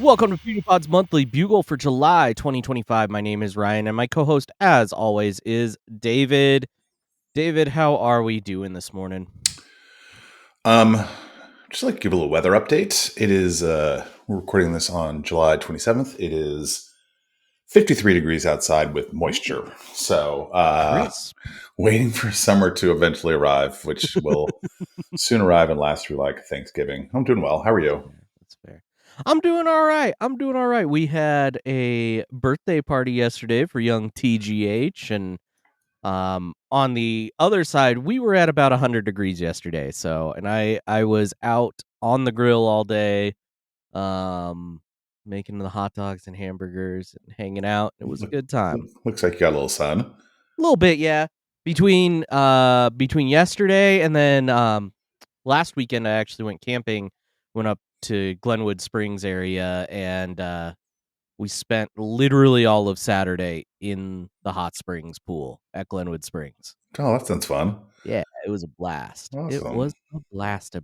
Welcome to PewDiePod's monthly Bugle for July 2025. My name is Ryan, and my co-host, as always, is David. David, how are we doing this morning? Just like to give a little weather update. It is we're recording this on July 27th. It is 53 degrees outside with moisture. So Crisp. waiting for summer to eventually arrive, which will soon arrive and last through like Thanksgiving. I'm doing well. How are you? That's fair. I'm doing all right. We had a birthday party yesterday for young TGH, and on the other side, we were at about 100 degrees yesterday. So, and I was out on the grill all day, making the hot dogs and hamburgers and hanging out. It was a good time. Looks like you got a little sun. A little bit, yeah. Between yesterday and then last weekend, I actually went camping. Went up to Glenwood Springs area, and we spent literally all of Saturday in the hot springs pool at Glenwood Springs. Oh, that sounds fun. Yeah, it was a blast. It Awesome. was a blast.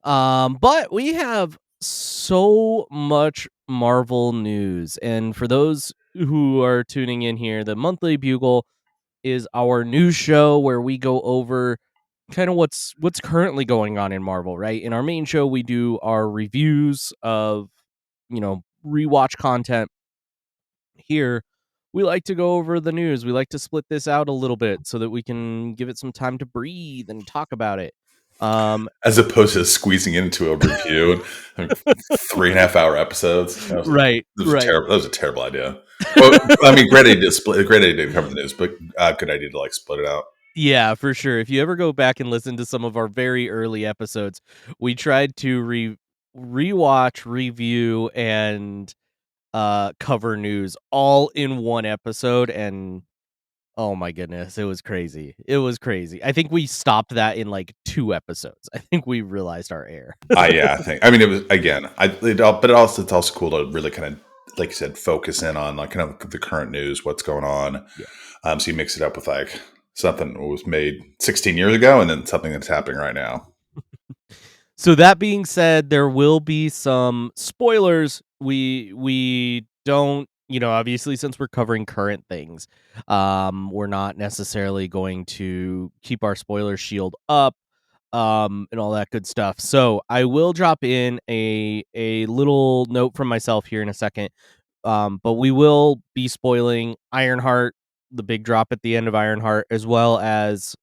But we have so much Marvel news, and for those who are tuning in here, the monthly Bugle is our news show where we go over kind of what's currently going on in Marvel, right? In our main show, we do our reviews of, rewatch content. Here, we like to go over the news. We like to split this out a little bit so that we can give it some time to breathe and talk about it. As opposed to squeezing it into a review, 3.5 hour episodes. That was a terrible idea. Well, I mean, great idea to cover the news, but good idea to like split it out. Yeah, for sure. If you ever go back and listen to some of our very early episodes, we tried to rewatch, review, and cover news all in one episode, and oh my goodness, it was crazy. I think we stopped that in like 2 episodes. I think we realized our error. Yeah, I mean, it was again. But it's also cool to really kind of, like you said, focus in on like kind of the current news, what's going on. Yeah. So you mix it up with like something that was made 16 years ago, and then something that's happening right now. So that being said, there will be some spoilers. We don't, obviously, since we're covering current things, we're not necessarily going to keep our spoiler shield up, and all that good stuff. So I will drop in a little note from myself here in a second. But we will be spoiling Ironheart, the big drop at the end of Ironheart, as well as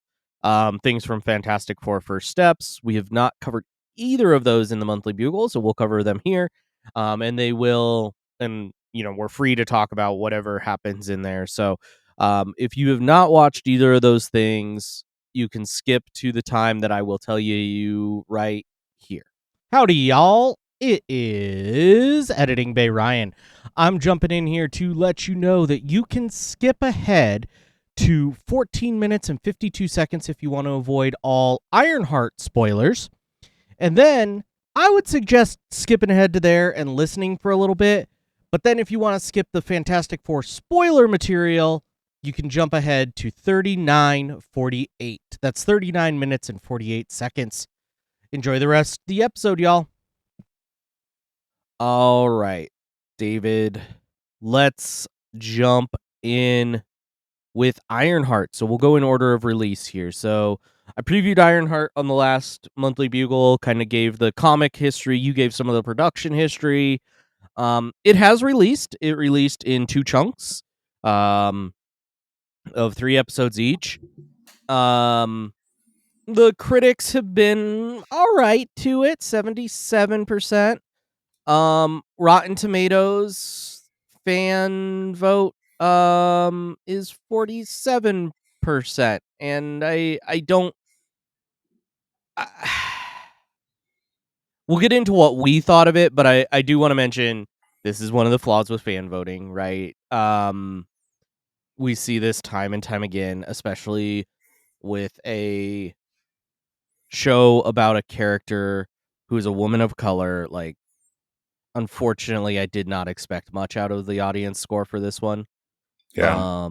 things from Fantastic Four First Steps. We have not covered either of those in the monthly Bugle, so we'll cover them here. And they will, and we're free to talk about whatever happens in there. So if you have not watched either of those things, you can skip to the time that I will tell you right here. Howdy, y'all. It is Editing Bay Ryan. I'm jumping in here to let you know that you can skip ahead to 14 minutes and 52 seconds if you want to avoid all Ironheart spoilers. And then I would suggest skipping ahead to there and listening for a little bit. But then if you want to skip the Fantastic Four spoiler material, you can jump ahead to 39:48. That's 39 minutes and 48 seconds. Enjoy the rest of the episode, y'all. All right, David, let's jump in with Ironheart. So we'll go in order of release here. So I previewed Ironheart on the last monthly Bugle, kind of gave the comic history. You gave some of the production history. It has released. It released in 2 chunks of 3 episodes each. The critics have been all right to it, 77%. Rotten Tomatoes fan vote is 47%, and I don't we'll get into what we thought of it, but I do want to mention this is one of the flaws with fan voting, right? We see this time and time again, especially with a show about a character who's a woman of color. Like, unfortunately, I did not expect much out of the audience score for this one. Yeah.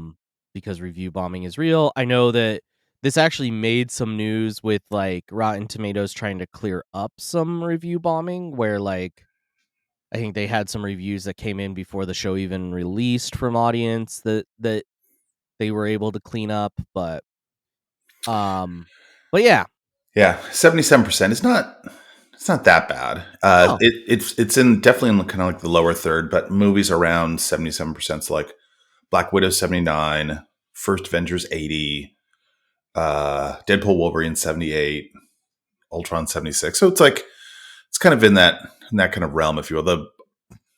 Because review bombing is real. I know that this actually made some news with like Rotten Tomatoes trying to clear up some review bombing, where like I think they had some reviews that came in before the show even released from audience that they were able to clean up, but yeah. Yeah, 77%. It's not that bad. No. It's in definitely in kind of like the lower third, but movies around 77%. So like Black Widow 79, First Avengers 80, Deadpool Wolverine 78, Ultron 76. So it's like it's kind of in that kind of realm, if you will.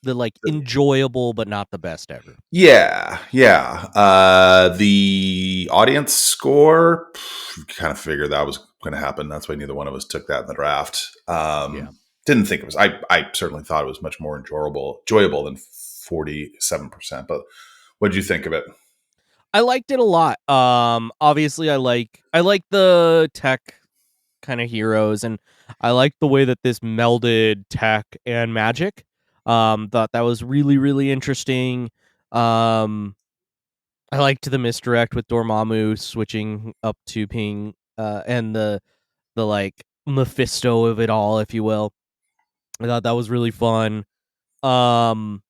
The like enjoyable but not the best ever. Yeah. The audience score, you kind of figured that was going to happen. That's why neither one of us took that in the draft. Didn't think it was. I certainly thought it was much more enjoyable than 47%. But what did you think of it? I liked it a lot. Obviously, I like the tech kind of heroes, and I like the way that this melded tech and magic. Thought that was really, really interesting. I liked the misdirect with Dormammu switching up to Ping, and the like Mephisto of it all, if you will. I thought that was really fun. And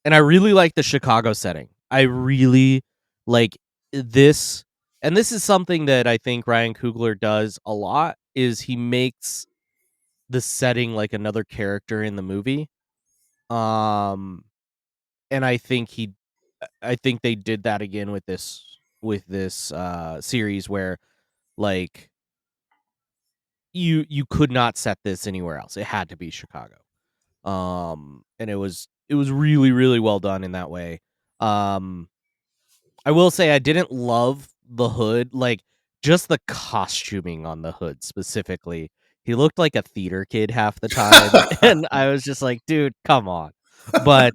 I really like the Chicago setting. I really like this, and this is something that I think Ryan Coogler does a lot. Is he makes the setting like another character in the movie. And I think they did that again with this series where like you could not set this anywhere else. It had to be Chicago. And it was really, really well done in that way. I will say I didn't love the hood, like just the costuming on the hood specifically. He looked like a theater kid half the time, and I was just like, dude, come on. But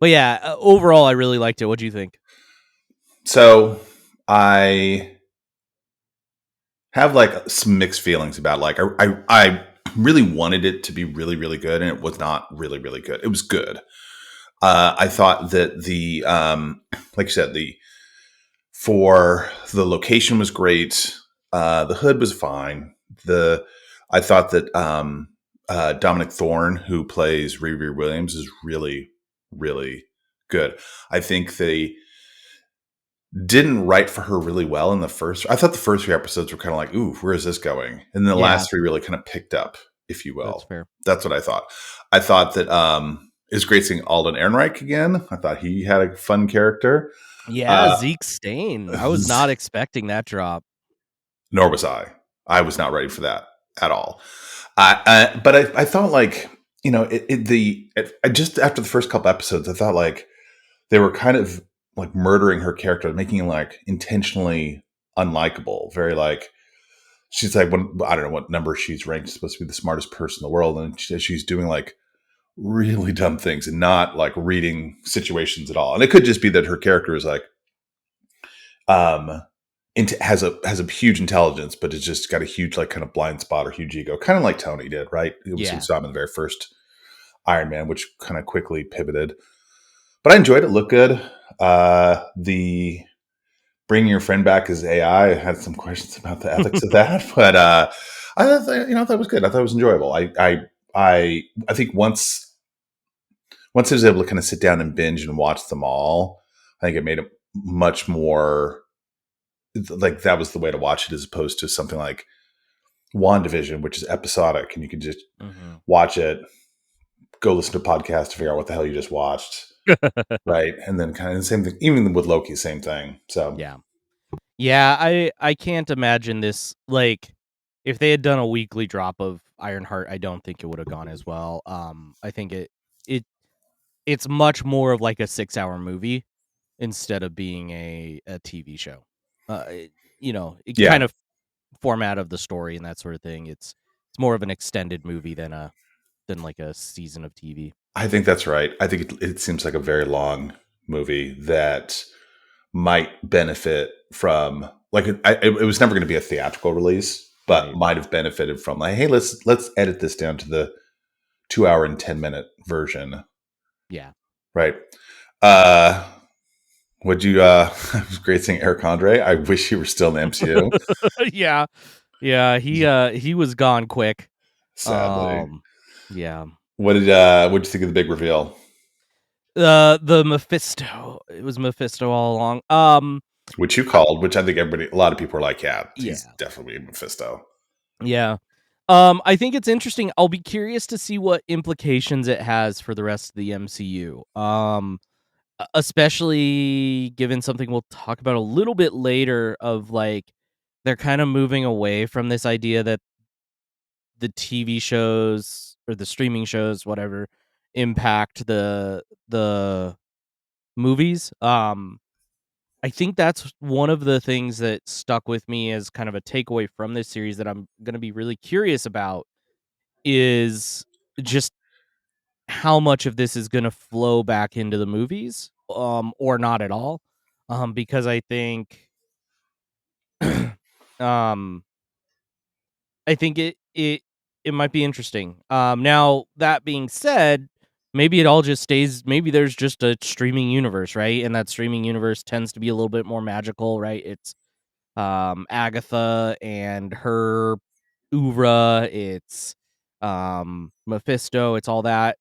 yeah, overall I really liked it. What do you think? So I have like some mixed feelings about like I really wanted it to be really, really good, and it was not really, really good. It was good. I thought that the like you said, for the location was great. The hood was fine. I thought that Dominic Thorne, who plays Riri Williams, is really, really good. I think they didn't write for her really well in the first. I thought the first 3 episodes were kind of like, ooh, where is this going? And the last 3 really kind of picked up, if you will. That's fair. That's what I thought. I thought that it was great seeing Alden Ehrenreich again. I thought he had a fun character. Yeah, Zeke Stain. I was not expecting that drop. Nor was I. I was not ready for that at all. But I thought like, you know, I just after the first couple episodes, I thought like they were kind of like murdering her character, making him like intentionally unlikable. Very like, she's like, I don't know what number she's ranked, supposed to be the smartest person in the world. And she's doing like really dumb things and not like reading situations at all. And it could just be that her character is like, has a huge intelligence, but it's just got a huge like kind of blind spot or huge ego, kind of like Tony did, right? We saw him in the very first Iron Man, which kind of quickly pivoted. But I enjoyed it. Looked good. The bringing your friend back as AI, I had some questions about the ethics of that, but I thought that was good. I thought it was enjoyable. I think once I was able to kind of sit down and binge and watch them all, I think it made it much more like that was the way to watch it, as opposed to something like WandaVision, which is episodic, and you can just watch it, go listen to a podcast to figure out what the hell you just watched. Right. And then kind of the same thing, even with Loki, same thing. So yeah, I can't imagine this, like, if they had done a weekly drop of Ironheart, I don't think it would have gone as well. I think it's much more of like a 6-hour movie instead of being a TV show. Kind of format of the story and that sort of thing. It's more of an extended movie than like a season of TV. I think that's right. I think it seems like a very long movie that might benefit from like it was never going to be a theatrical release, but might have benefited from like, hey, let's edit this down to the 2 hour and 10-minute version. Yeah. Right. Would you it was great seeing Eric Andre. I wish he were still in the MCU. Yeah, he was gone quick. Sadly. Yeah. What'd you think of the big reveal? The Mephisto. It was Mephisto all along. Which you called, which I think a lot of people are like, yeah, he's Yeah. definitely Mephisto. Yeah. I think it's interesting. I'll be curious to see what implications it has for the rest of the MCU. Especially given something we'll talk about a little bit later of like they're kind of moving away from this idea that the TV shows or the streaming shows, whatever, impact the movies. I think that's one of the things that stuck with me as kind of a takeaway from this series that I'm going to be really curious about is just how much of this is going to flow back into the movies, or not at all. Because I think, um, I think it might be interesting. Now that being said, maybe it all just stays. Maybe there's just a streaming universe, right? And that streaming universe tends to be a little bit more magical, right? It's Agatha and her oeuvre. It's Mephisto. It's all that.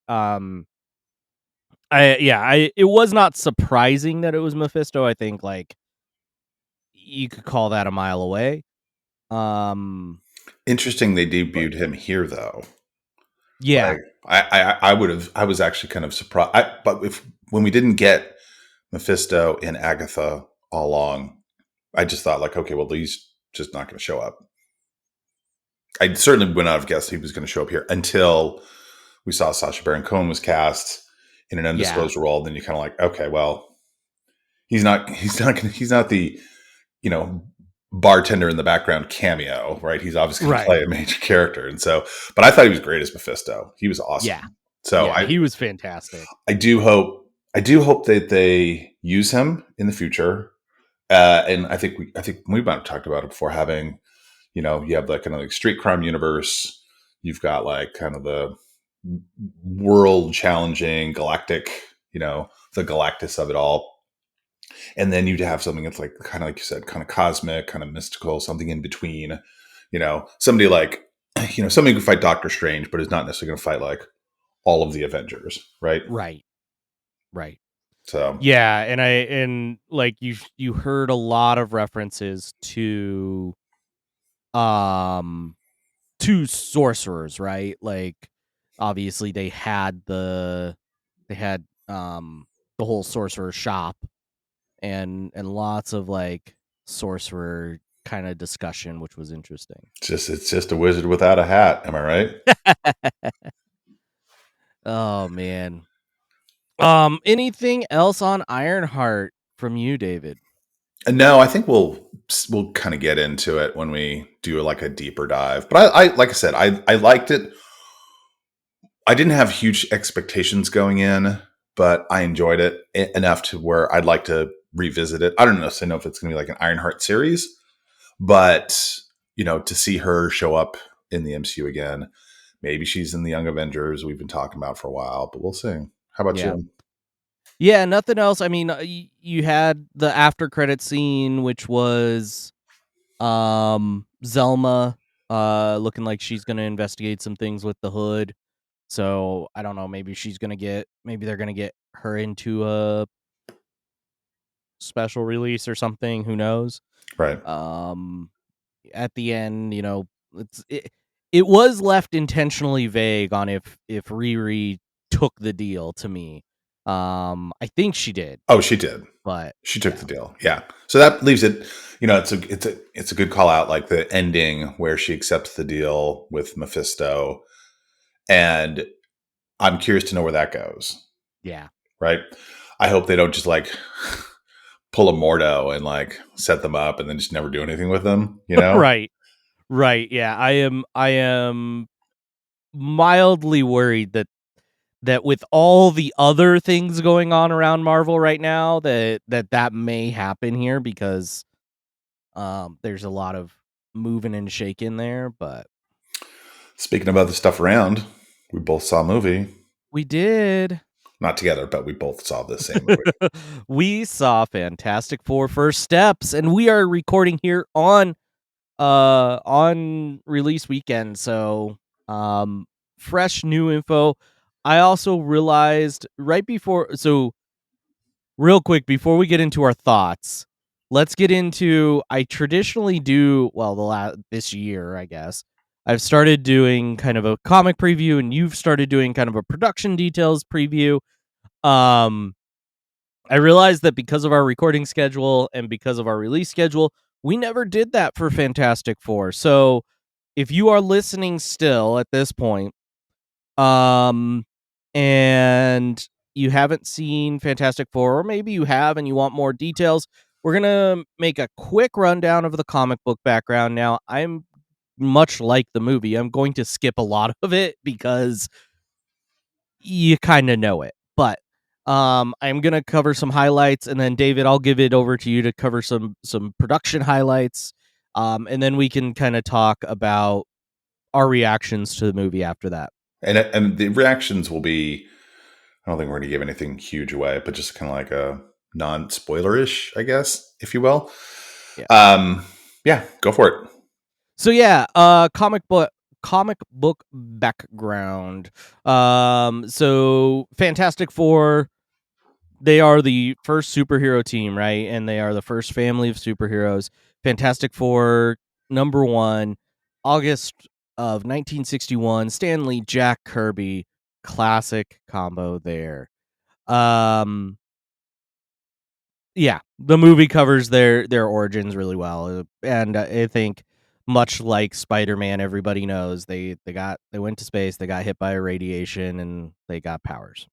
It was not surprising that it was Mephisto. I think like you could call that a mile away. Interesting they But debuted him here though. yeah, Like I was actually kind of surprised. But if when we didn't get Mephisto and Agatha all along, I just thought like, okay, well he's just not going to show up. I certainly would not have guessed he was going to show up here until we saw Sacha Baron Cohen was cast in an yeah, undisclosed role. Then you kind of like, okay, well, he's not the, you know, bartender in the background cameo, right? He's obviously going to right, play a major character. And so, but I thought he was great as Mephisto. He was yeah, awesome. So yeah. He was fantastic. I do hope that they use him in the future. And I think we might have talked about it before, having, you know, you have like kind of like street crime universe. You've got like kind of the world challenging galactic, you know, the Galactus of it all. And then you'd have something that's like kind of like you said, kind of cosmic, kind of mystical, something in between. You know, somebody like, you know, somebody who can fight Doctor Strange, but is not necessarily going to fight like all of the Avengers, right? Right, right. So Yeah, and like you heard a lot of references um to sorcerers, right? Like obviously they had the whole sorcerer shop and lots of like sorcerer kind of discussion, which was interesting. it's just a wizard without a hat. Am I right? Oh man. Anything else on Ironheart from you, David? No, I think we'll kind of get into it when we do like a deeper dive. But I like I said, I liked it. I didn't have huge expectations going in, but I enjoyed it enough to where I'd like to revisit it. I don't necessarily know if it's going to be like an Ironheart series, but you know, to see her show up in the MCU again, maybe she's in the Young Avengers we've been talking about for a while, but we'll see. How about Yeah. you? Yeah, nothing else. I mean, you had the after credit scene, which was Zelma looking like she's going to investigate some things with the hood. So, I don't know, maybe they're going to get her into a special release or something, who knows. Right. Um at the end, you know, it was left intentionally vague on if Riri took the deal to me. I think she did, Oh, she did. but She took yeah. the deal. Yeah. So that leaves it, you know, it's a good call out, like the ending where she accepts the deal with Mephisto. And I'm curious to know where that goes. Yeah. Right. I hope they don't just like pull a Mordo and like set them up and then just never do anything with them, you know? Right. Right. Yeah. I am mildly worried that with all the other things going on around Marvel right now that may happen here because there's a lot of moving and shaking there, but Speaking of other stuff around, we both saw a movie. we did. Not together, but we both saw the same movie. We saw Fantastic Four First Steps, and we are recording here on release weekend. So fresh new info. I also realized right before, so real quick, before we get into our thoughts, let's get into, I traditionally do, well, this year, I guess, I've started doing kind of a comic preview, and you've started doing kind of a production details preview. I realized that because of our recording schedule and because of our release schedule, we never did that for Fantastic Four. So if you are listening still at this point, um, and you haven't seen Fantastic Four, or maybe you have and you want more details, we're gonna make a quick rundown of the comic book background. Now, I'm much like the movie. I'm going to skip a lot of it because you kind of know it. But I'm gonna cover some highlights, and then David, I'll give it over to you to cover some production highlights, and then we can kind of talk about our reactions to the movie after that. And the reactions will be, I don't think we're going to give anything huge away, but just kind of like a non-spoiler-ish, I guess, if you will. Yeah, go for it. So yeah, comic book background. So Fantastic Four, they are the first superhero team, right? And they are the first family of superheroes. Fantastic Four #1, August of 1961. Stan Lee, Jack Kirby, classic combo there. Yeah, the movie covers their origins really well, and I think much like Spider-Man, everybody knows they went to space, they got hit by a radiation, and they got powers.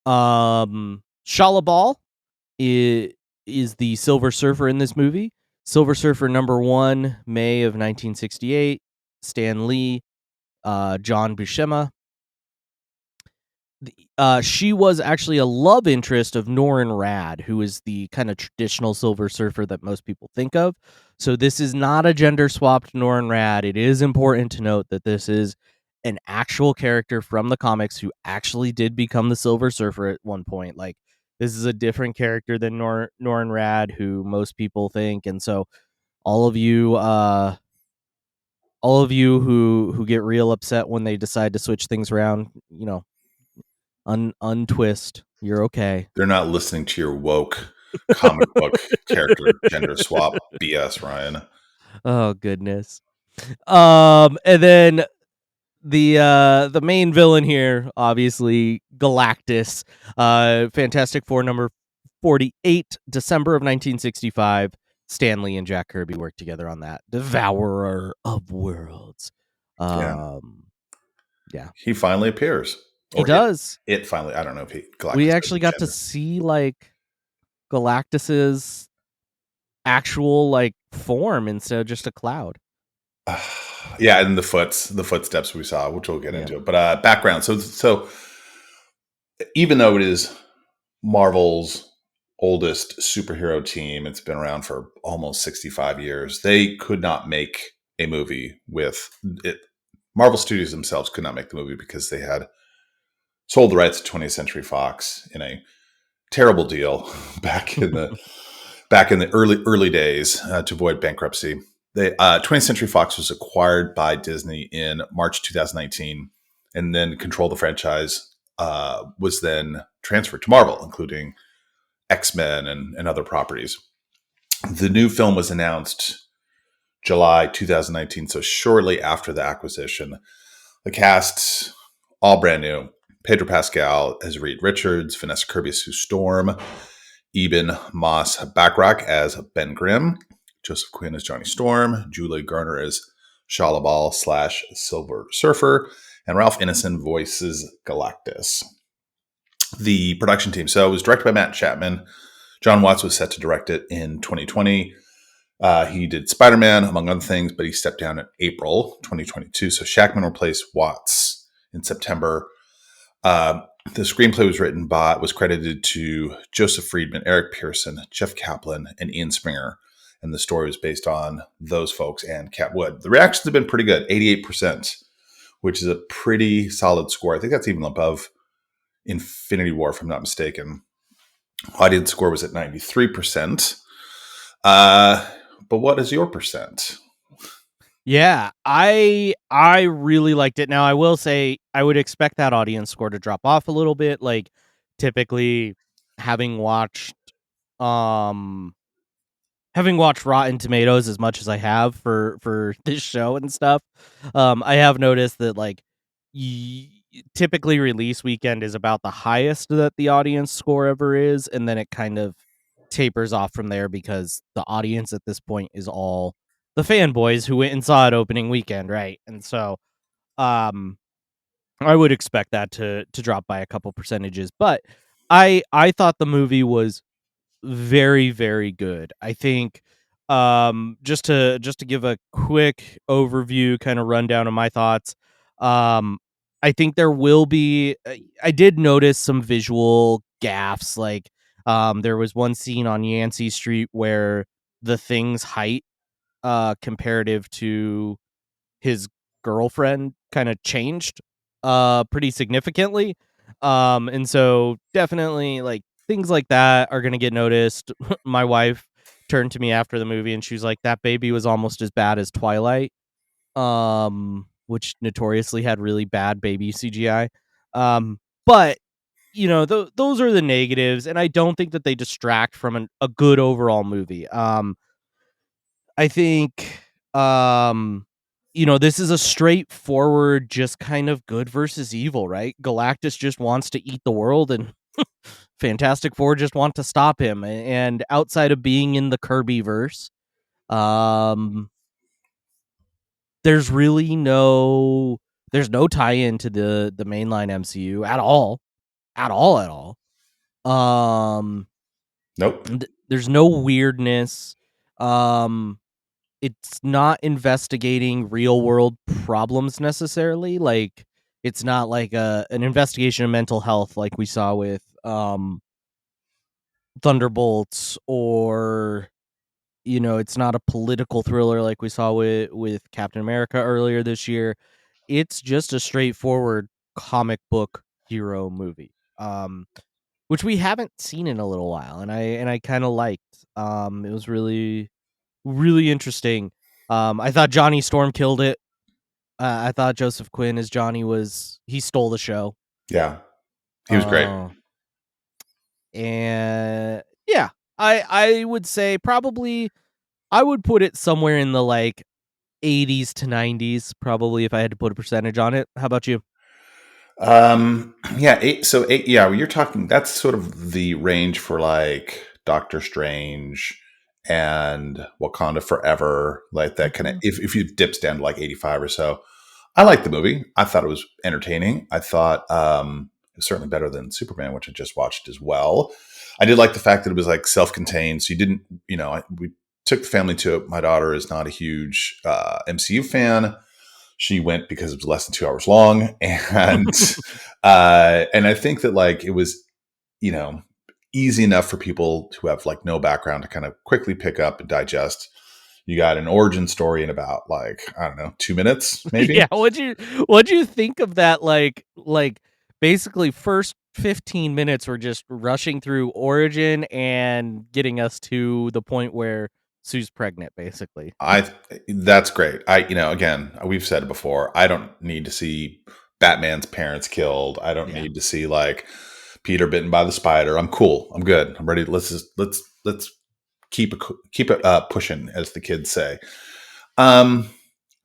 Shalabal is the Silver Surfer in this movie. Silver Surfer #1, May of 1968. Stan Lee, John Buscema. She was actually a love interest of Norrin Rad, who is the kind of traditional Silver Surfer that most people think of. So this is not a gender swapped Norrin Rad. It is important to note that this is an actual character from the comics who actually did become the Silver Surfer at one point. Like, this is a different character than Norrin Rad, who most people think. And so all of you who get real upset when they decide to switch things around, untwist. You're okay. They're not listening to your woke comic book character gender swap BS, Ryan. Oh goodness. And then the main villain here, obviously Galactus. Fantastic Four #48, December of 1965. Stan Lee and Jack Kirby worked together on that. Devourer of Worlds. Yeah. He finally appears. He does. It finally. I don't know if Galactus. We actually got to see like Galactus's actual like form instead of just a cloud. Yeah, and the footsteps we saw, which we'll get into. But background. So even though it is Marvel's oldest superhero team, it's been around for almost 65 years. They could not make a movie with it. Marvel Studios themselves could not make the movie because they had sold the rights to 20th Century Fox in a terrible deal back in the early days to avoid bankruptcy. 20th Century Fox was acquired by Disney in March 2019, and then control of the franchise was then transferred to Marvel, including X-Men and other properties. The new film was announced July 2019, so shortly after the acquisition. The cast, all brand new. Pedro Pascal as Reed Richards, Vanessa Kirby as Sue Storm, Eben Moss Backrack as Ben Grimm, Joseph Quinn as Johnny Storm, Julie Garner as Shalabal / Silver Surfer, and Ralph Ineson voices Galactus. The production team. So it was directed by Matt Chapman. John Watts was set to direct it in 2020. He did Spider-Man, among other things, but he stepped down in April 2022. So Shackman replaced Watts in September. The screenplay was credited to Joseph Friedman, Eric Pearson, Jeff Kaplan, and Ian Springer. And the story was based on those folks and Cat Wood. The reactions have been pretty good, 88%, which is a pretty solid score. I think that's even above Infinity War, if I'm not mistaken. Audience score was at 93%. But what is your percent? Yeah, I really liked it. Now, I will say I would expect that audience score to drop off a little bit. Like, typically, having watched um having watched Rotten Tomatoes as much as I have for this show and stuff, I have noticed that like y- typically release weekend is about the highest that the audience score ever is, and then it kind of tapers off from there because the audience at this point is all the fanboys who went and saw it opening weekend, right? And so, um, I would expect that to drop by a couple percentages, but I thought the movie was very, very good. I think just to give a quick overview, kind of rundown of my thoughts. Um I think there will be I did notice some visual gaffes, like there was one scene on Yancey Street where the Thing's height comparative to his girlfriend kind of changed pretty significantly. And so definitely like things like that are going to get noticed. My wife turned to me after the movie and she was like, that baby was almost as bad as Twilight, which notoriously had really bad baby CGI. But those are the negatives, and I don't think that they distract from a good overall movie. I think this is a straightforward just kind of good versus evil, right? Galactus just wants to eat the world, and Fantastic Four just want to stop him. And outside of being in the Kirby verse, um there's really no tie-in to the mainline MCU at all. At all, at all. Um Nope. there's no weirdness. Um it's not investigating real world problems necessarily. Like, it's not like an investigation of mental health like we saw with Thunderbolts, or it's not a political thriller like we saw with Captain America earlier this year. It's just a straightforward comic book hero movie. Which we haven't seen in a little while, and I kind of liked. It was really, really interesting. I thought Johnny Storm killed it. I thought Joseph Quinn as Johnny he stole the show. Yeah, he was great. Uh, and yeah, I would say probably I would put it somewhere in the like 80s to 90s, probably, if I had to put a percentage on it. How about you? Yeah, eight. Yeah, you're talking. That's sort of the range for like Doctor Strange and Wakanda Forever, like that kind of. Mhm. If you dips down to like 85 or so, I liked the movie. I thought it was entertaining. I thought it was certainly better than Superman, which I just watched as well. I did like the fact that it was like self-contained, so you didn't, we took the family to it. My daughter is not a huge MCU fan. She went because it was less than 2 hours long, and I think that like it was, you know, easy enough for people who have like no background to kind of quickly pick up and digest. You got an origin story in about like, I don't know, 2 minutes maybe. Yeah, what'd you think of that? Like basically first 15 minutes were just rushing through origin and getting us to the point where Sue's pregnant, basically. I That's great. Again, we've said it before. I don't need to see Batman's parents killed. I don't Yeah. need to see like Peter bitten by the spider. I'm cool. I'm good. I'm ready. Let's keep it pushing, as the kids say. Um,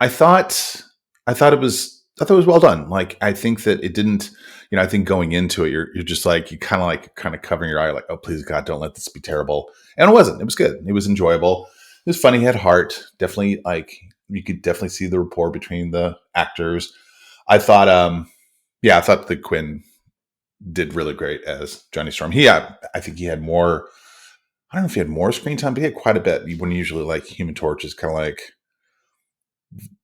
I thought I thought it was well done. Like, I think that it didn't. I think going into it, you're just like, you kind of covering your eye, like, oh please God, don't let this be terrible. And it wasn't. It was good. It was enjoyable. It was funny. It had heart. Definitely, like, you could definitely see the rapport between the actors. I thought, yeah, I thought that Quinn did really great as Johnny Storm. I think he had more. I don't know if he had more screen time, but he had quite a bit. When usually like Human Torch is kind of like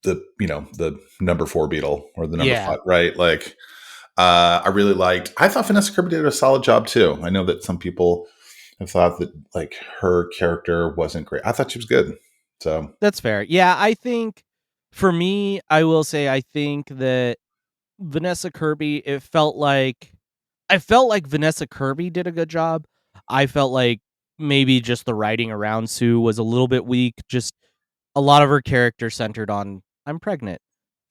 the number four Beetle or the number Yeah. five, right? Like, I really liked. I thought Vanessa Kirby did a solid job too. I know that some people have thought that like her character wasn't great. I thought she was good. So That's fair. Yeah, I think for me, I will say I think that Vanessa Kirby, I felt like Vanessa Kirby did a good job. I felt like maybe just the writing around Sue was a little bit weak. Just a lot of her character centered on I'm pregnant.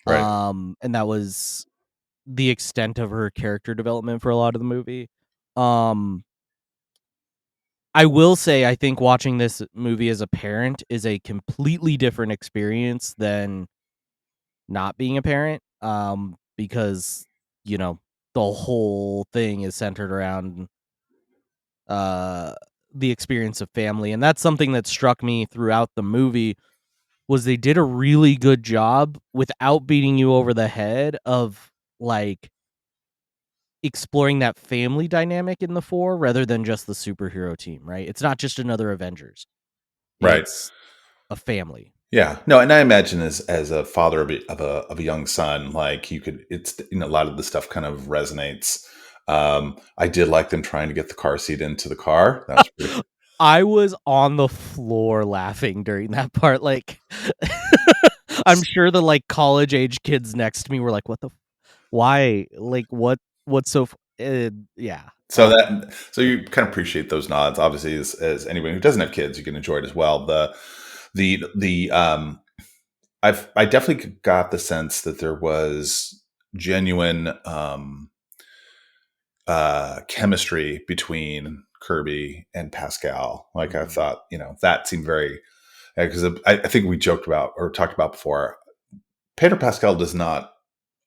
Right. And that was the extent of her character development for a lot of the movie. Um I will say I think watching this movie as a parent is a completely different experience than not being a parent. Because, you know, the whole thing is centered around uh the experience of family. And that's something that struck me throughout the movie was they did a really good job without beating you over the head of like exploring that family dynamic in the four rather than just the superhero team, right? It's not just another Avengers. Right. It's a family. Yeah. No, and I imagine as a father of a young son, like you could, it's, you know, a lot of the stuff kind of resonates. I did like them trying to get the car seat into the car. That was pretty. I was on the floor laughing during that part. Like, I'm sure the like college age kids next to me were like, "What the? Why? Like, what? What's so? Yeah." So you kind of appreciate those nods. Obviously, as anyone who doesn't have kids, you can enjoy it as well. The I definitely got the sense that there was genuine chemistry between Kirby and Pascal. Like I Mhm. thought, you know, that seemed very, because I think we joked about or talked about before. Pedro Pascal does not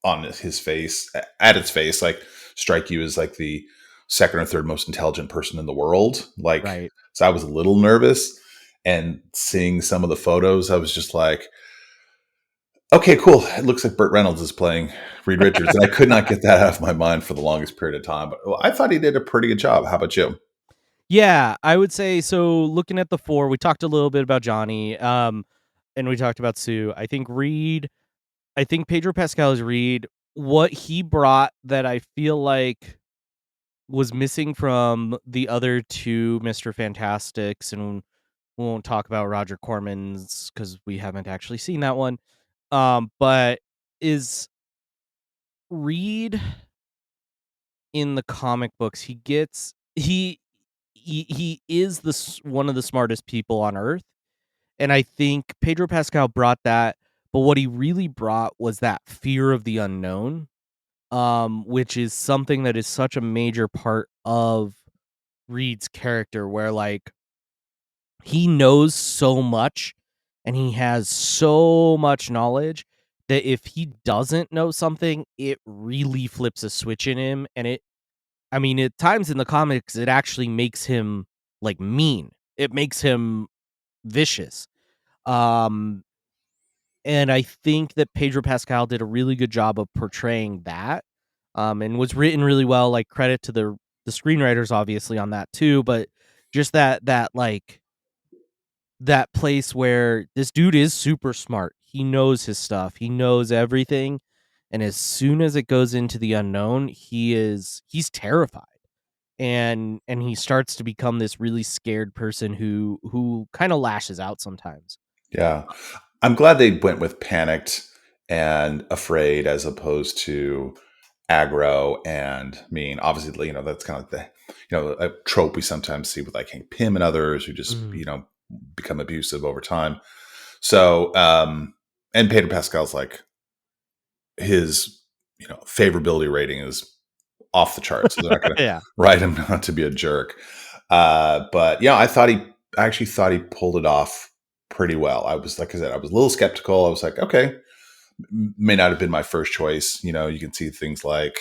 on his face at its face like strike you as like the second or third most intelligent person in the world. Like, Right. so I was a little nervous, and seeing some of the photos, I was just like, okay, cool. It looks like Burt Reynolds is playing Reed Richards, and I could not get that out of my mind for the longest period of time. But well, I thought he did a pretty good job. How about you? Yeah, I would say so. Looking at the four, we talked a little bit about Johnny, and we talked about Sue. I think Reed. I think Pedro Pascal is Reed. What he brought that I feel like was missing from the other two Mr. Fantastics, and we won't talk about Roger Corman's because we haven't actually seen that one. But is Reed in the comic books? He is one of the smartest people on Earth, and I think Pedro Pascal brought that. But what he really brought was that fear of the unknown, which is something that is such a major part of Reed's character, where like he knows so much and he has so much knowledge that if he doesn't know something, it really flips a switch in him. And I mean, at times in the comics, it actually makes him like mean. It makes him vicious. Um, and I think that Pedro Pascal did a really good job of portraying that. And was written really well. Like credit to the screenwriters, obviously, on that too. But just that like that place where this dude is super smart. He knows his stuff. He knows everything. And as soon as it goes into the unknown, he's terrified. And he starts to become this really scared person who kind of lashes out sometimes. Yeah. I'm glad they went with panicked and afraid as opposed to aggro and mean. Obviously, you know, that's kind of like the, you know, a trope we sometimes see with like Hank Pym and others who just, Mhm. you know, become abusive over time. So, and Pedro Pascal's like his, you know, favorability rating is off the charts. So they're not going to Yeah. write him not to be a jerk. But yeah, I actually thought he pulled it off pretty well. I was, like I said, I was a little skeptical. I was like, okay, may not have been my first choice. You know, you can see things like,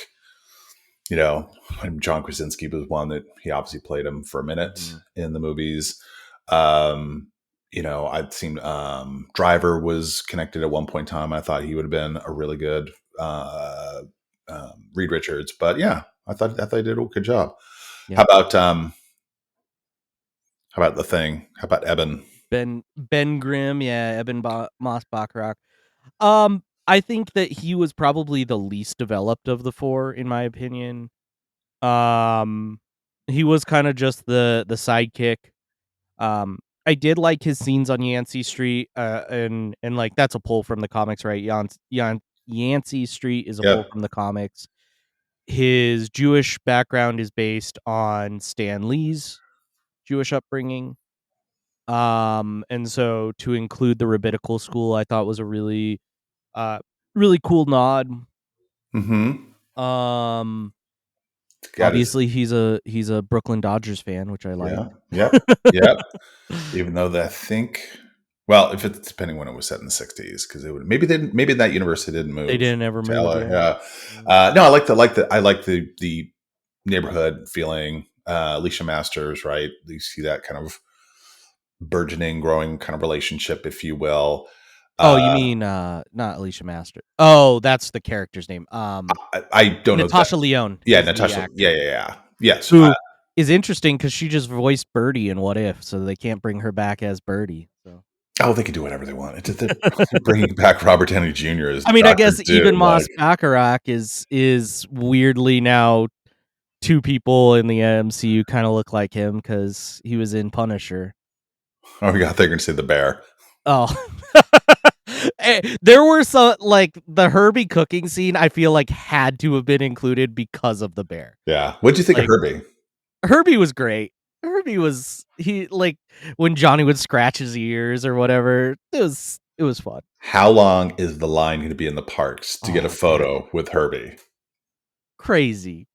you know, John Krasinski was one that he obviously played him for a minute Mhm. in the movies. Um, you know, I'd seen Driver was connected at one point in time. I thought he would have been a really good uh, Reed Richards, but yeah, I thought he did a good job. Yep. How about the Thing? How about Eben? Ben Grimm, yeah, Moss Baccarat. I think that he was probably the least developed of the four, in my opinion. Um, he was kind of just the sidekick. I did like his scenes on Yancey Street, and like that's a pull from the comics, right? Yancey Street is a pull Yep. from the comics. His Jewish background is based on Stan Lee's Jewish upbringing. And so to include the rabbinical school, I thought was a really really cool nod. Got his, Obviously he's a Brooklyn Dodgers fan, which I like. yeah, yep. Even though I think, well, if it's depending when it was set in the '60s, because it would maybe that university didn't They move didn't ever to move, LA. yeah. Yeah. No, I like the neighborhood feeling. Alicia Masters, right? You see that kind of burgeoning, growing kind of relationship, if you will. Oh, you mean not Alicia Master? Oh, that's the character's name. I don't know Natasha exactly. Lyonne Yeah, is the Natasha. Yeah, actor. Yes. Who is interesting because she just voiced Birdie in What If, so they can't bring her back as Birdie. So They can do whatever they want. It's just they're bringing back Robert Downey Jr. as I mean, I Doctor guess Doom. even Moss Bacharach is weirdly now two people in the MCU kind of look like him because he was in Punisher. Oh my god, they're going to say the bear. Oh. There were some, like, the Herbie cooking scene, I feel like had to have been included because of the bear. Yeah. What'd you think of Like, Herbie? Herbie was great. Herbie was like when Johnny would scratch his ears or whatever. It was fun. How long is the line going to be in the parks to get a Oh, photo dude. with Herbie? Crazy.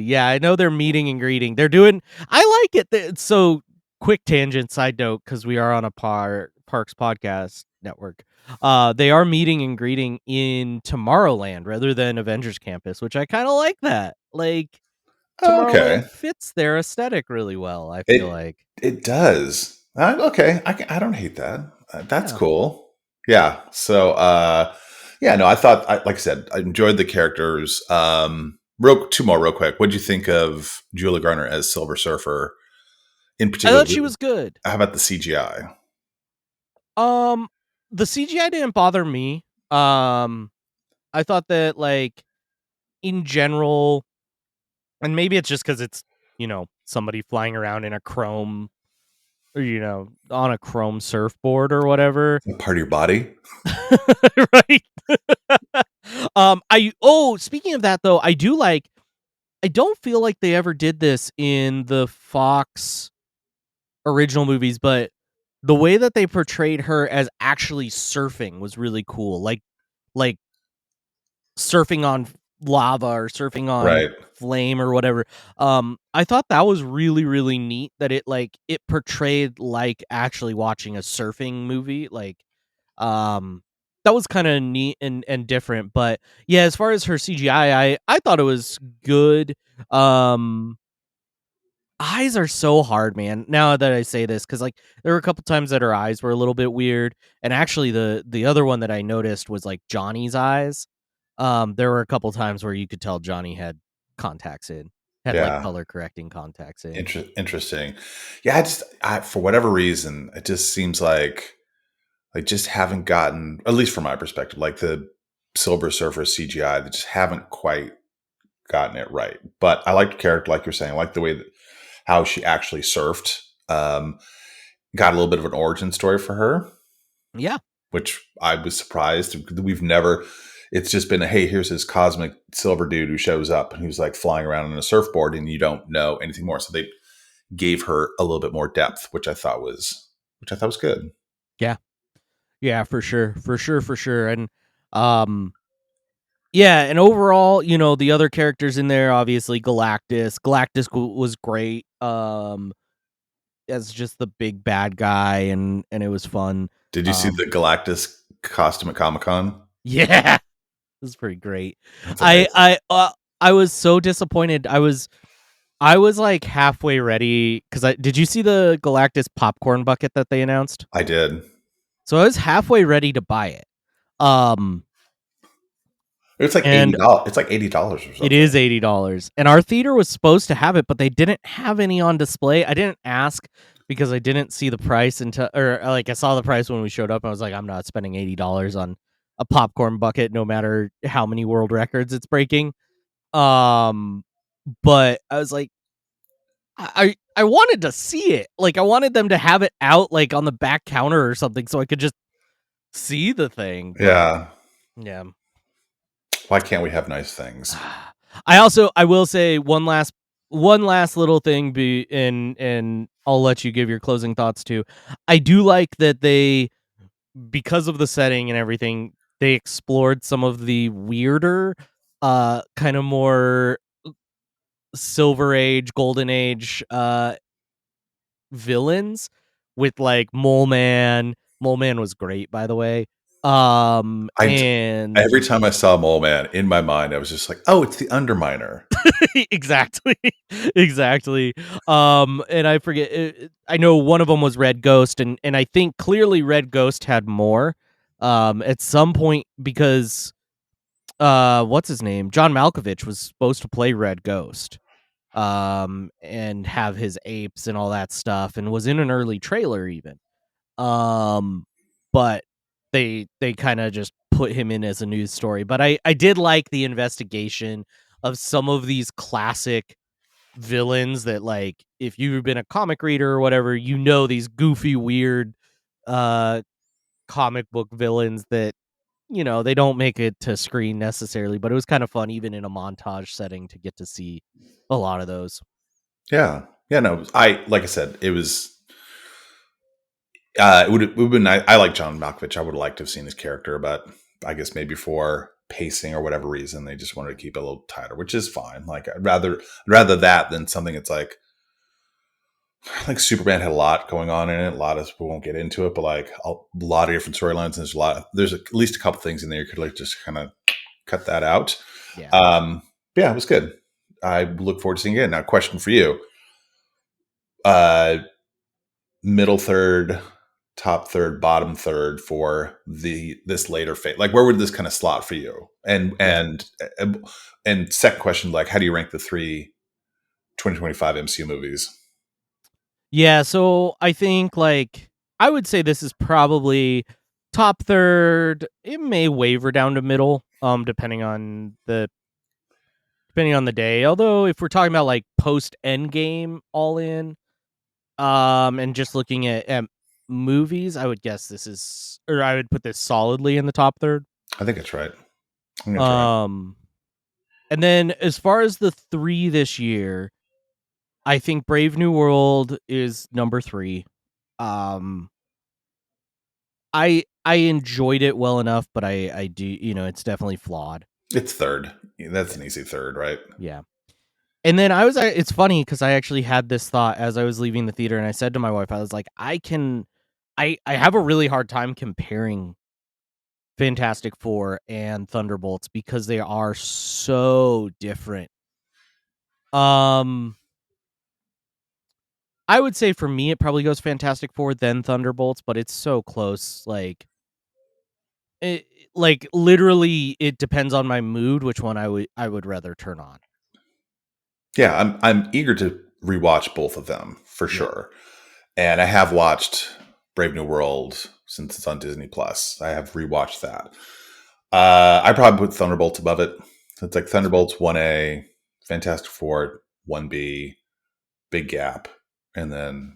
Yeah, I know they're meeting and greeting. They're doing. I like it. So quick tangent side note because we are on a Parks podcast network. They are meeting and greeting in Tomorrowland rather than Avengers Campus, which I kind of like that. Like Okay. Tomorrowland fits their aesthetic really well, I feel It like. it does. Okay. I don't hate that. That's Yeah. cool. Yeah. So yeah, no, I thought like I said, I enjoyed the characters. Two more real quick. What'd you think of Julia Garner as Silver Surfer? In I particular, thought she was good. how about the CGI? Um the CGI didn't bother me. I thought that, like, in general, and maybe it's just cuz it's, somebody flying around in a chrome or on a chrome surfboard or whatever. Part of your body? Right? Speaking of that though, I don't feel like they ever did this in the Fox original movies, but the way that they portrayed her as actually surfing was really cool. Like surfing on lava or surfing on Right. flame or whatever. I thought that was really, really neat that it portrayed like actually watching a surfing movie. That was kind of neat and different. But yeah, as far as her CGI, I thought it was good. Eyes are so hard, man. Now that I say this, because like there were a couple times that her eyes were a little bit weird, and actually the other one that I noticed was like Johnny's eyes. There were a couple times where you could tell Johnny had contacts in, had like Yeah. color correcting contacts in. Interesting. Yeah, for whatever reason, it just seems like just haven't gotten, at least from my perspective, like the Silver Surfer CGI, they just haven't quite gotten it right. But I like the character, like you're saying, I like the way that how she actually surfed. Got a little bit of an origin story for her. Yeah. Which I was surprised. We've never, it's just been hey, here's this cosmic silver dude who shows up and who's like flying around on a surfboard and you don't know anything more. So they gave her a little bit more depth, which I thought was good. Yeah. Yeah, for sure. And yeah, and overall, the other characters in there, obviously Galactus. Was great. As just the big bad guy, and it was fun. Did you see the Galactus costume at Comic-Con? Yeah, it was pretty great. That's amazing. I was so disappointed. I was like halfway ready because did you see the Galactus popcorn bucket that they announced? I did. So I was halfway ready to buy it. It's like $80. It's like $80 or something. It is $80, and our theater was supposed to have it, but they didn't have any on display. I didn't ask because I didn't see the price until, or like I saw the price when we showed up. And I was like, I'm not spending $80 on a popcorn bucket, no matter how many world records it's breaking. But I was like, I wanted to see it. Like I wanted them to have it out like on the back counter or something, so I could just see the thing. But, yeah. Why can't we have nice things? I will say one last one last little thing, and I'll let you give your closing thoughts too. I do like that they, because of the setting and everything, they explored some of the weirder, kind of more Silver Age, Golden Age, villains with like Mole Man. Mole Man was great, by the way. I And every time I saw Mole Man in my mind, I was just like, "Oh, it's the Underminer." exactly, exactly. And I forget. I know one of them was Red Ghost, and I think clearly Red Ghost had more. At some point, because what's his name? John Malkovich was supposed to play Red Ghost, and have his apes and all that stuff, and was in an early trailer even. But they kind of just put him in as a news story. But I did like the investigation of some of these classic villains that, like, if you've been a comic reader or whatever, these goofy, weird uh comic book villains that, they don't make it to screen necessarily, but it was kind of fun even in a montage setting to get to see a lot of those. Yeah, yeah. No, like I said, it was. It would have been. I like John Malkovich. I would have liked to have seen his character, but I guess maybe for pacing or whatever reason, they just wanted to keep it a little tighter, which is fine. Like I'd rather that than something that's like Superman had a lot going on in it. A lot of people won't get into it, but like a lot of different storylines. There's at least a couple things in there you could like just kind of cut that out. Yeah. Yeah, it was good. I look forward to seeing it again. Now, question for you: middle third, top third, bottom third for this later phase. Like, where would this kind of slot for you? And second question, like, how do you rank the 2025 MCU movies? Yeah, so I think, like, I would say this is probably top third. It may waver down to middle, depending on the day. Although if we're talking about like post Endgame all in, and just looking at movies, I would guess I would put this solidly in the top third. I think that's right. I think that's right. And then as far as the three this year, I think Brave New World is number 3. Um, I enjoyed it well enough, but I do, it's definitely flawed. It's third. That's an easy third, right? Yeah. And then it's funny because I actually had this thought as I was leaving the theater, and I said to my wife, I was like, I have a really hard time comparing Fantastic Four and Thunderbolts because they are so different. I would say for me, it probably goes Fantastic Four, then Thunderbolts, but it's so close. Like literally, it depends on my mood which one I would rather turn on. Yeah, I'm eager to rewatch both of them for sure. And I have watched Brave New World since it's on Disney Plus. I have rewatched that. I probably put Thunderbolts above it. It's like Thunderbolts 1A, Fantastic Four 1B, big gap, and then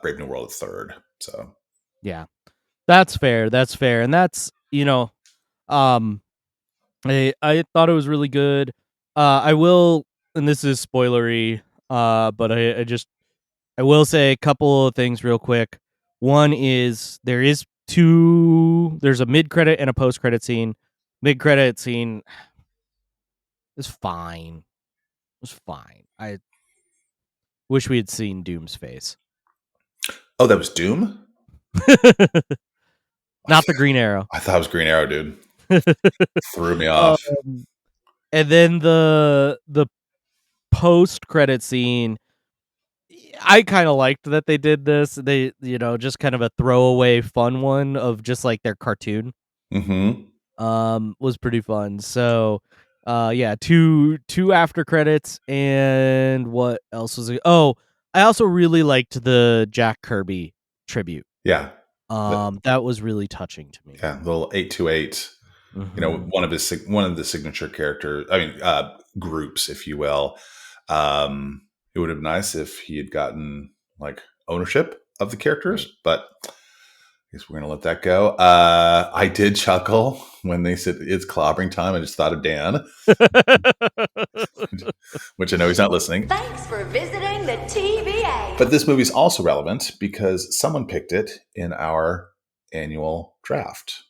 Brave New World is third. So yeah, that's fair. That's fair, and that's um, I thought it was really good. I will, and this is spoilery. But I will say a couple of things real quick. One is there's a mid credit and a post credit scene. Mid credit scene is fine. It was fine. I wish we had seen Doom's face. oh, that was Doom? Not the Green Arrow. I thought it was Green Arrow, dude. Threw me off. And then the post credit scene, I kind of liked that they did this. They, just kind of a throwaway fun one of just like their cartoon. Was pretty fun. So, yeah, two after credits, and what else was it? Oh, I also really liked the Jack Kirby tribute. Yeah. That was really touching to me. Yeah, little 828. Mm-hmm. One of the signature character, groups, if you will. It would have been nice if he had gotten like ownership of the characters, Right. but I guess we're gonna let that go. I did chuckle when they said it's clobbering time. I just thought of Dan, which I know he's not listening. Thanks for visiting the TVA. But this movie is also relevant because someone picked it in our annual draft.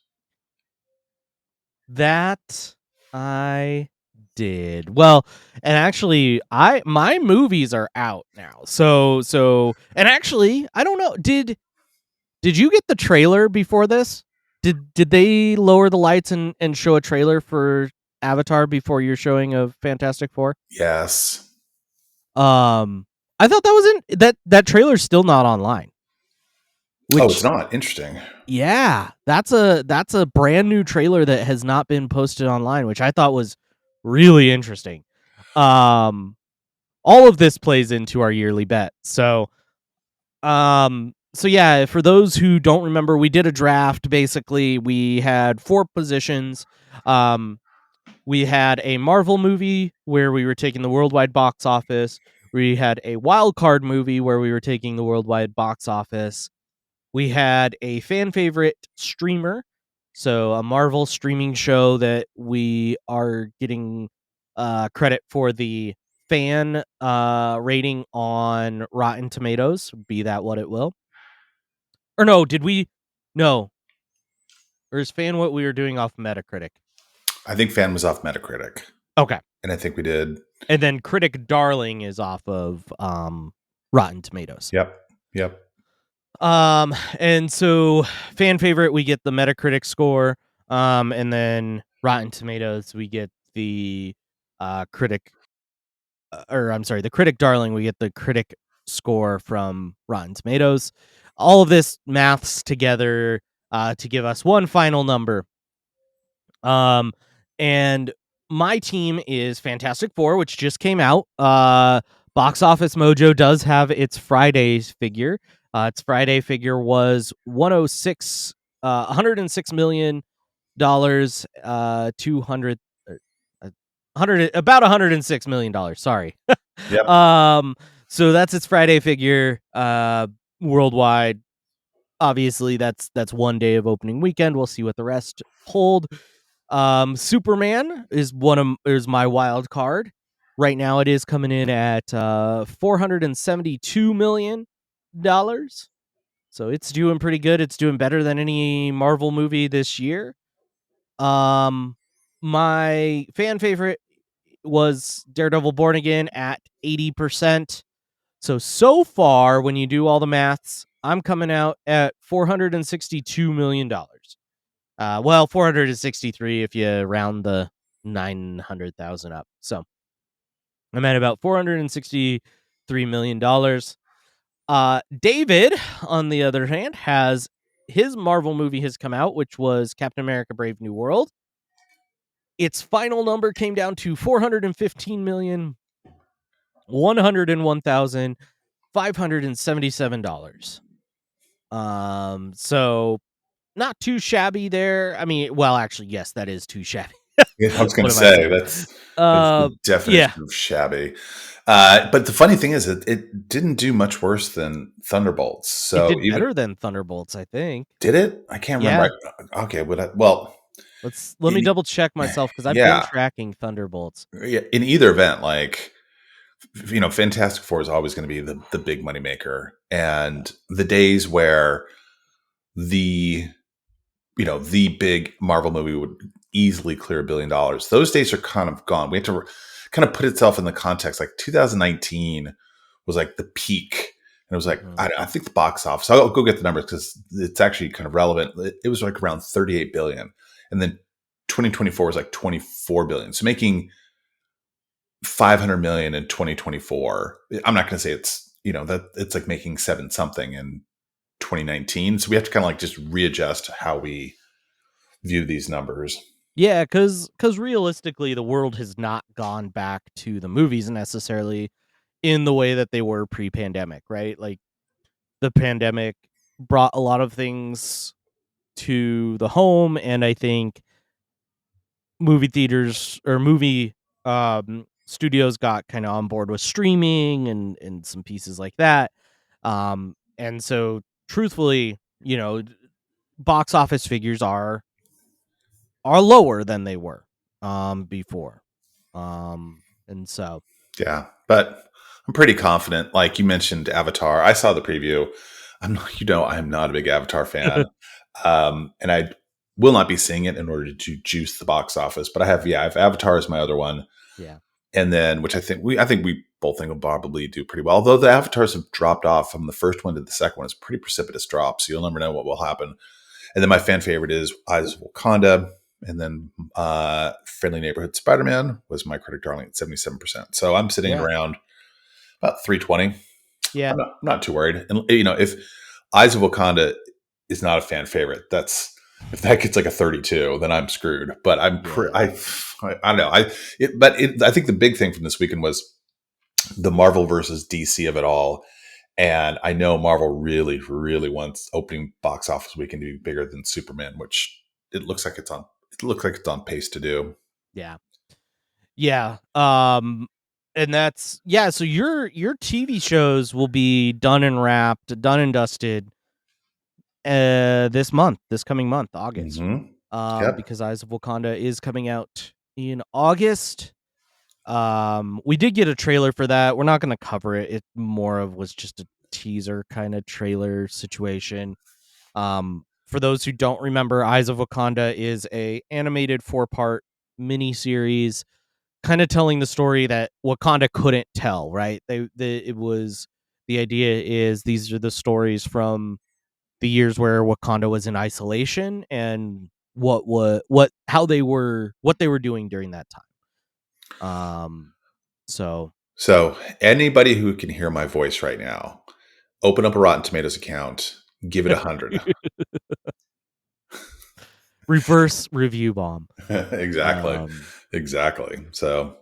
That I did. Well, and actually my movies are out now. So and actually, I don't know. Did you get the trailer before this? Did they lower the lights and show a trailer for Avatar before your showing of Fantastic Four? Yes. I thought that was that trailer's still not online. It's not. Interesting. Yeah, that's a brand new trailer that has not been posted online, which I thought was really interesting. All of this plays into our yearly bet. So yeah, for those who don't remember, we did a draft. Basically, we had 4 positions. We had a Marvel movie where we were taking the worldwide box office. We had a wild card movie where we were taking the worldwide box office. We had a fan favorite streamer, so a Marvel streaming show that we are getting credit for the fan rating on Rotten Tomatoes, be that what it will. Or no, did we? No. Or is fan what we were doing off Metacritic? I think fan was off Metacritic. Okay. And I think we did. And then Critic Darling is off of Rotten Tomatoes. Yep. And so fan favorite, we get the Metacritic score. And then Rotten Tomatoes, we get the critic, the Critic Darling, we get the critic score from Rotten Tomatoes. All of this maths together to give us one final number. And my team is Fantastic Four, which just came out. Box Office Mojo does have its Friday's figure. Its Friday figure was $106 million, about $106 million. Sorry. Yep. So that's its Friday figure. Worldwide, obviously, that's one day of opening weekend. We'll see what the rest hold. Superman is my wild card. Right now it is coming in at $472 million. So it's doing pretty good. It's doing better than any Marvel movie this year. My fan favorite was Daredevil Born Again at 80%. So far, when you do all the maths, I'm coming out at $462 million. 463 if you round the 900,000 up. So I'm at about $463 million. David, on the other hand, has his Marvel movie has come out, which was Captain America: Brave New World. Its final number came down to $415,101,577. So not too shabby there. I mean, well, actually, yes, that is too shabby. I was going to say that's the definition of shabby. But the funny thing is, it didn't do much worse than Thunderbolts. So it did better than Thunderbolts, I think. Did it? I can't remember. Okay, let me double check myself because I've been tracking Thunderbolts. In either event, Fantastic Four is always going to be the big money maker, and the days where the big Marvel movie would easily clear $1 billion. Those days are kind of gone. We have to kind of put itself in the context. 2019 was the peak. And it was I think the box office, I'll go get the numbers because it's actually kind of relevant. It was around 38 billion. And then 2024 was 24 billion. So making 500 million in 2024. I'm not going to say it's, that it's making 7 something in 2019. So we have to kind of just readjust how we view these numbers. Yeah, because realistically, the world has not gone back to the movies necessarily in the way that they were pre-pandemic, right? The pandemic brought a lot of things to the home, and I think movie theaters or movie studios got kind of on board with streaming and some pieces like that. And so truthfully, box office figures are lower than they were before. And so yeah, but I'm pretty confident. Like you mentioned Avatar, I saw the preview. I'm not a big Avatar fan. And I will not be seeing it in order to juice the box office, but I have Avatar is my other one. Yeah. And then, which I think we both think will probably do pretty well. Although the Avatars have dropped off from the first one to the second one, it's a pretty precipitous drop. So you'll never know what will happen. And then my fan favorite is Eyes of Wakanda. And then Friendly Neighborhood Spider-Man was my critic darling at 77%. So I'm sitting around about 320. Yeah. I'm not too worried. And, if Eyes of Wakanda is not a fan favorite, if that gets like a 32, then I'm screwed. But I don't know. I think the big thing from this weekend was the Marvel versus DC of it all. And I know Marvel really, really wants opening box office weekend to be bigger than Superman, which it looks like it's on pace to do. Yeah. Yeah. And that's so your TV shows will be done and wrapped, done and dusted this coming month, August. Mm-hmm. Because Eyes of Wakanda is coming out in August. We did get a trailer for that. We're not going to cover it. It was just a teaser kind of trailer situation. For those who don't remember, Eyes of Wakanda is a animated 4-part miniseries, kind of telling the story that Wakanda couldn't tell. Right? The idea is these are the stories from the years where Wakanda was in isolation and how they were doing during that time. So anybody who can hear my voice right now, open up a Rotten Tomatoes account, give it 100. Reverse review bomb. Exactly. So,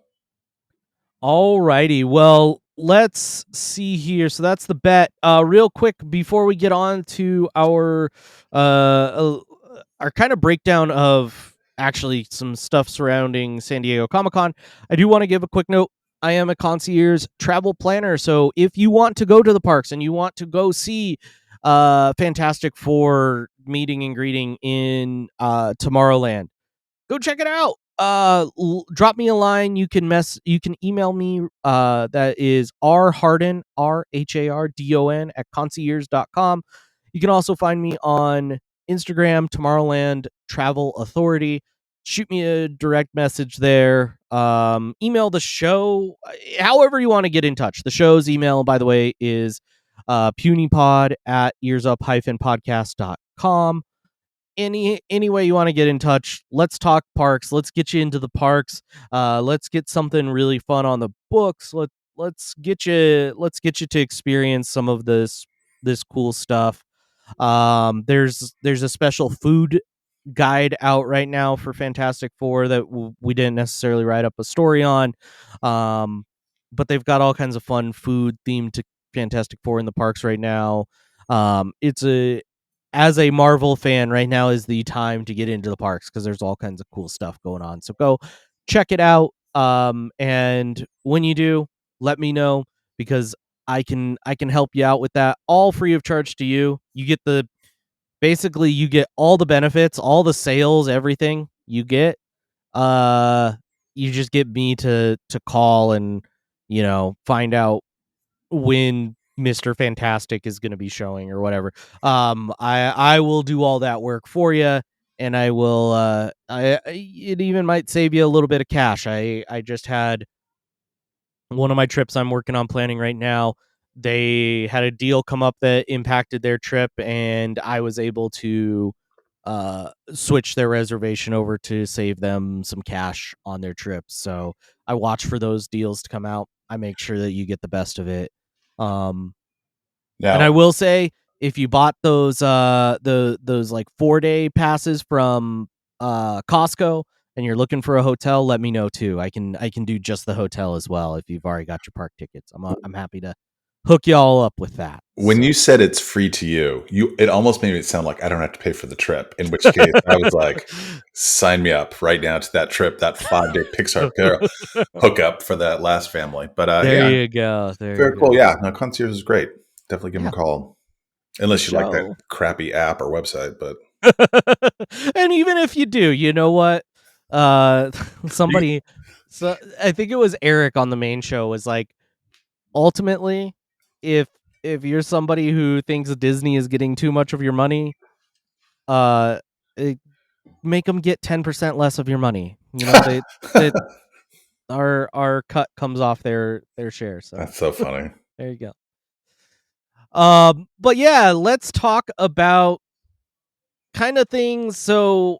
alrighty. Well, let's see here. So that's the bet. Real quick before we get on to our kind of breakdown of actually some stuff surrounding San Diego Comic-Con, I do want to give a quick note. I am a concierge travel planner, so if you want to go to the parks and you want to go see Fantastic Four meeting and greeting in Tomorrowland, go check it out. Drop me a line. You can email me. That is rhardon, RHARDON at concierge.com. You can also find me on Instagram, Tomorrowland Travel Authority. Shoot me a direct message there. Email the show, however you want to get in touch. The show's email, by the way, is punypod at earsup-podcast.com. Any way you want to get in touch, let's talk parks. Let's get you into the parks. Let's get something really fun on the books. Let's get you to experience some of this cool stuff. There's a special food guide out right now for Fantastic Four that we didn't necessarily write up a story on. But they've got all kinds of fun food themed to Fantastic Four in the parks right now. As a Marvel fan, right now is the time to get into the parks because there's all kinds of cool stuff going on. So go check it out. And when you do, let me know because I can help you out with that, all free of charge to you. You get you get all the benefits, all the sales, everything you get. You just get me to call and find out when Mr. Fantastic is going to be showing or whatever. I will do all that work for you, and I will. It even might save you a little bit of cash. I just had one of my trips I'm working on planning right now. They had a deal come up that impacted their trip, and I was able to switch their reservation over to save them some cash on their trip. So I watch for those deals to come out. I make sure that you get the best of it. And I will say, if you bought those those like 4-day passes from Costco and you're looking for a hotel, let me know too. I can do just the hotel as well if you've already got your park tickets. I'm happy to hook y'all up with that. When you said it's free to you, it almost made it sound like I don't have to pay for the trip. In which case, I was like, sign me up right now to that trip, that 5-day Pixar hookup for that last family. But there you go. Very cool. Yeah, no, concierge is great. Definitely give them a call. Unless you like that crappy app or website, but And even if you do, you know what? Somebody, so I think it was Eric on the main show was like, ultimately, if you're somebody who thinks Disney is getting too much of your money, uh, make them get 10% less of your money. You know, they our cut comes off their share. So that's so funny. There you go. But yeah, let's talk about kind of things. So,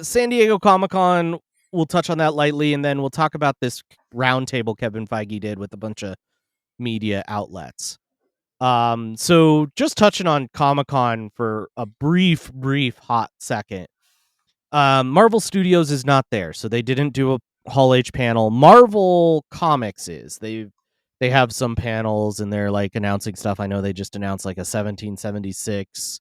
San Diego Comic-Con, we'll touch on that lightly, and then we'll talk about this roundtable Kevin Feige did with a bunch of media outlets. So just touching on Comic-Con for a brief hot second. Marvel Studios is not there, so they didn't do a Hall H panel. Marvel Comics is. They have some panels and they're like announcing stuff. I know they just announced like a 1776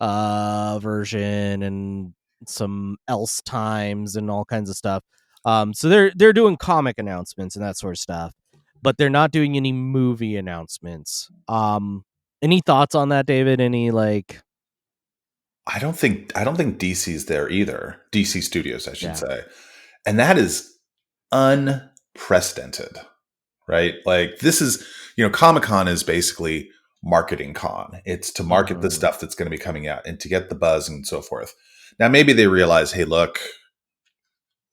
version and some else times and all kinds of stuff. So they're doing comic announcements and that sort of stuff, but they're not doing any movie announcements. Any thoughts on that, David? Any like I don't think DC's there either. DC Studios, I should say. And that is unprecedented, right? Like this is, Comic-Con is basically marketing con. It's to market the stuff that's going to be coming out and to get the buzz and so forth. Now maybe they realize, hey, look,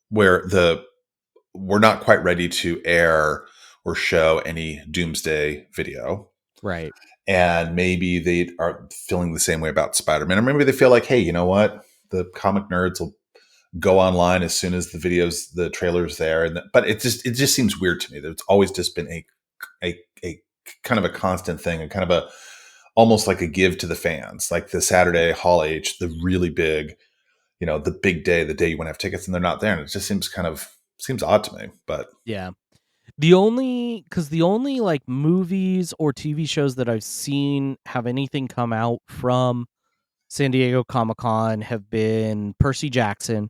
we're not quite ready to air or show any Doomsday video. Right. And maybe they are feeling the same way about Spider-Man. Or maybe they feel like, hey, you know what? The comic nerds will go online as soon as the trailer's there. But it just seems weird to me that it's always just been a kind of a constant thing and kind of almost like a give to the fans, like the Saturday Hall H, the really big, the big day, the day you want to have tickets and they're not there. And it just seems odd to me, but yeah. The only like movies or TV shows that I've seen have anything come out from San Diego Comic-Con have been Percy Jackson,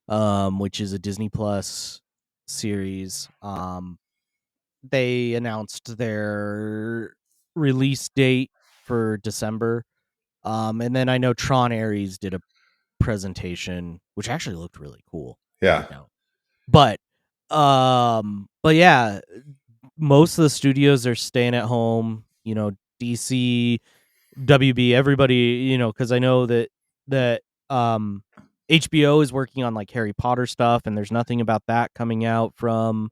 which is a Disney Plus series. They announced their release date for December. And then I know Tron Ares did a presentation, which actually looked really cool. Yeah. But yeah, most of the studios are staying at home, DC, WB, everybody, because I know that HBO is working on like Harry Potter stuff and there's nothing about that coming out from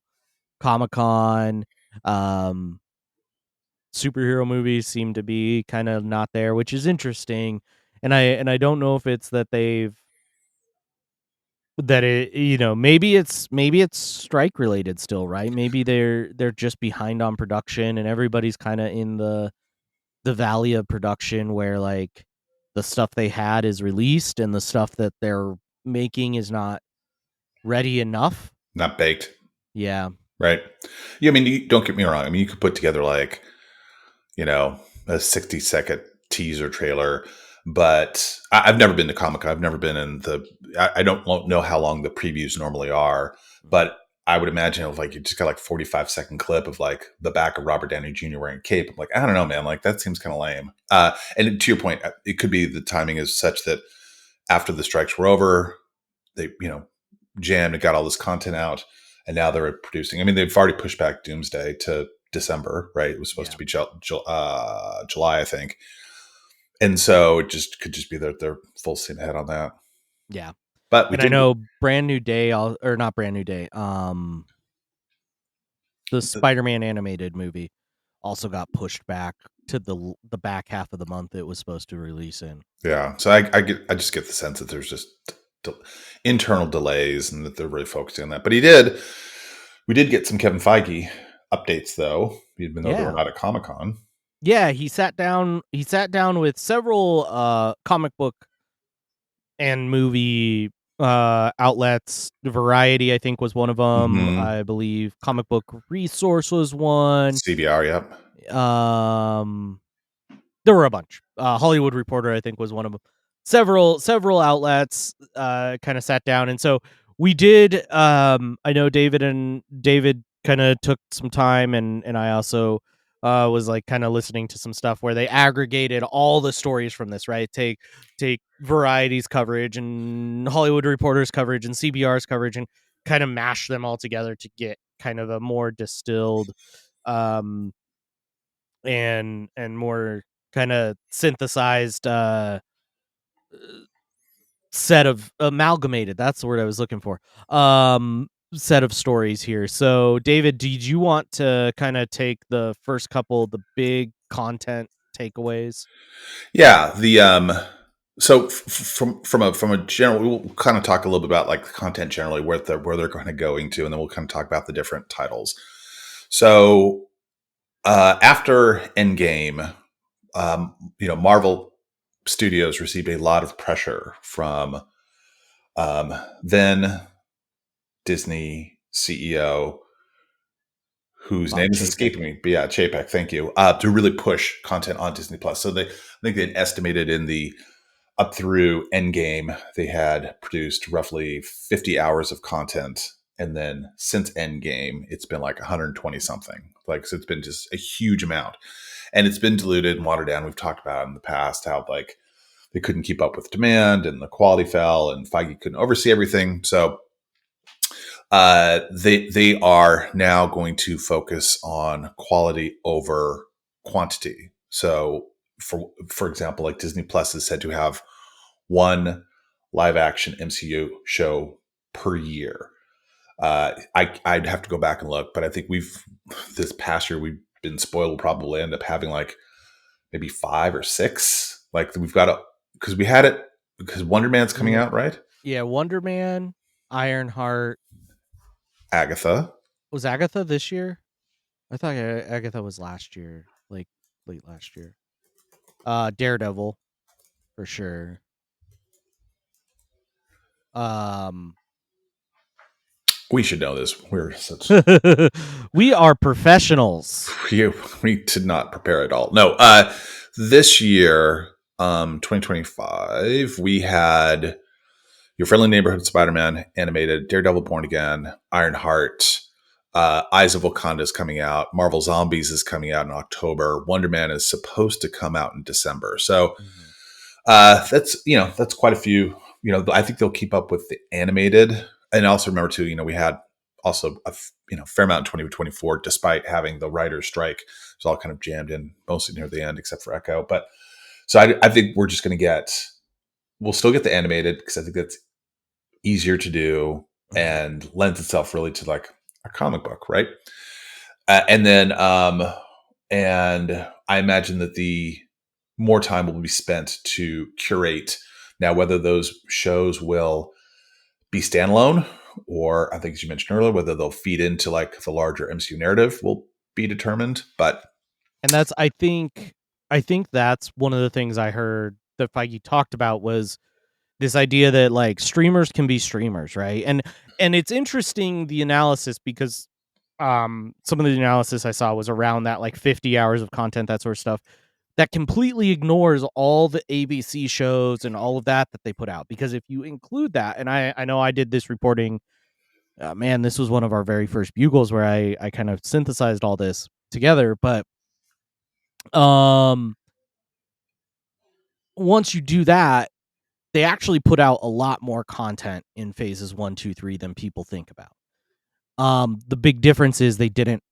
Comic-Con. Superhero movies seem to be kind of not there, which is interesting. And I don't know if it's that maybe it's strike related still, right? Maybe they're just behind on production and everybody's kind of in the valley of production where like the stuff they had is released and the stuff that they're making is not ready enough, not baked. Yeah. Right. Yeah. I mean, don't get me wrong. I mean, you could put together like, a 60-second teaser trailer, but I've never been to Comic-Con. I've never been in I don't know how long the previews normally are, but I would imagine if like you just got like 45-second clip of like the back of Robert Downey Jr. wearing a cape. I'm like, I don't know, man. Like that seems kind of lame. And to your point, it could be the timing is such that after the strikes were over, they, jammed and got all this content out. And now they're producing. I mean, they've already pushed back Doomsday to December, right? It was supposed to be July, I think. And so it could just be that they're full steam ahead on that. Yeah. But I know Brand New Day, or not Brand New Day, the Spider-Man animated movie also got pushed back to the back half of the month it was supposed to release in. Yeah. So I just get the sense that there's just internal delays and that they're really focusing on that. But we did get some Kevin Feige updates though, even though they were not at Comic-Con. Yeah, he sat down with several comic book and movie outlets. Variety, I think, was one of them. Mm-hmm. I believe Comic Book Resource was one. CBR, yep. There were a bunch. Hollywood Reporter, I think, was one of them. Several outlets kind of sat down, and so we did. I know David kind of took some time, and I also was like kind of listening to some stuff where they aggregated all the stories from this, right? Take Variety's coverage and Hollywood Reporter's coverage and CBR's coverage and kind of mash them all together to get kind of a more distilled and more kind of synthesized set of amalgamated, that's the word I was looking for, set of stories here. So David, did you want to kind of take the first couple, the big content takeaways? Yeah, the so from a general, we'll kind of talk a little bit about like the content generally, where they're kind of going to, and then we'll kind of talk about the different titles. So after Endgame, Marvel Studios received a lot of pressure from then Disney CEO, whose name is escaping me, but yeah, Chapek, thank you, to really push content on Disney Plus. So I think they estimated in the up through Endgame, they had produced roughly 50 hours of content. And then since Endgame, it's been like 120 something. Like, so it's been just a huge amount. And it's been diluted and watered down. We've talked about it in the past how like they couldn't keep up with demand and the quality fell and Feige couldn't oversee everything. So they are now going to focus on quality over quantity. So for example, like Disney Plus is said to have one live action MCU show per year. I'd have to go back and look, but I think this past year we've been spoiled. We'll probably end up having like maybe 5 or 6. Like we've got because Wonder Man's coming out, right? Yeah, Wonder Man, Ironheart, Agatha. Was Agatha this year? I thought Agatha was last year, like late last year. Daredevil, for sure. We should know this. We're such we are professionals. We did not prepare at all. No, this year, 2025, we had Your Friendly Neighborhood Spider-Man animated, Daredevil Born Again, Ironheart, Eyes of Wakanda is coming out, Marvel Zombies is coming out in October, Wonder Man is supposed to come out in December. So that's quite a few. I think they'll keep up with the animated. And also remember too, we had also a fair amount in 2024, despite having the writer's strike. It's all kind of jammed in mostly near the end, except for Echo. But so I think we're just going to we'll still get the animated because I think that's easier to do and lends itself really to like a comic book, right? And then and I imagine that the more time will be spent to curate. Now, whether those shows will be standalone, or I think as you mentioned earlier, whether they'll feed into like the larger MCU narrative will be determined. And I think that's one of the things I heard that Feige talked about was this idea that like streamers can be streamers, right? And it's interesting, the analysis, because some of the analysis I saw was around that like 50 hours of content, that sort of stuff, that completely ignores all the ABC shows and all of that they put out. Because if you include that, and I know I did this reporting, this was one of our very first Bugles where I kind of synthesized all this together. But once you do that, they actually put out a lot more content in phases 1, 2, 3 than people think about. The big difference is it didn't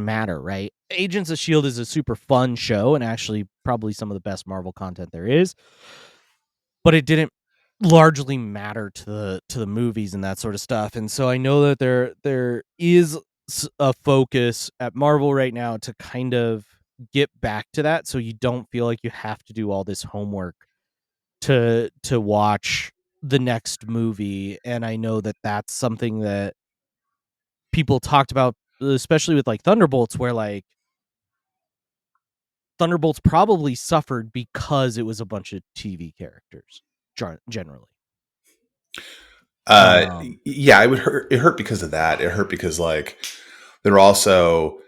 matter, right? Agents of S.H.I.E.L.D. is a super fun show and actually probably some of the best Marvel content there is, but it didn't largely matter to the movies and that sort of stuff. And so I know that there is a focus at Marvel right now to kind of get back to that, so you don't feel like you have to do all this homework to watch the next movie. And I know that that's something that people talked about, especially with like Thunderbolts, where like Thunderbolts probably suffered because it was a bunch of TV characters generally. Yeah, it hurt because of that. It hurt because like they're also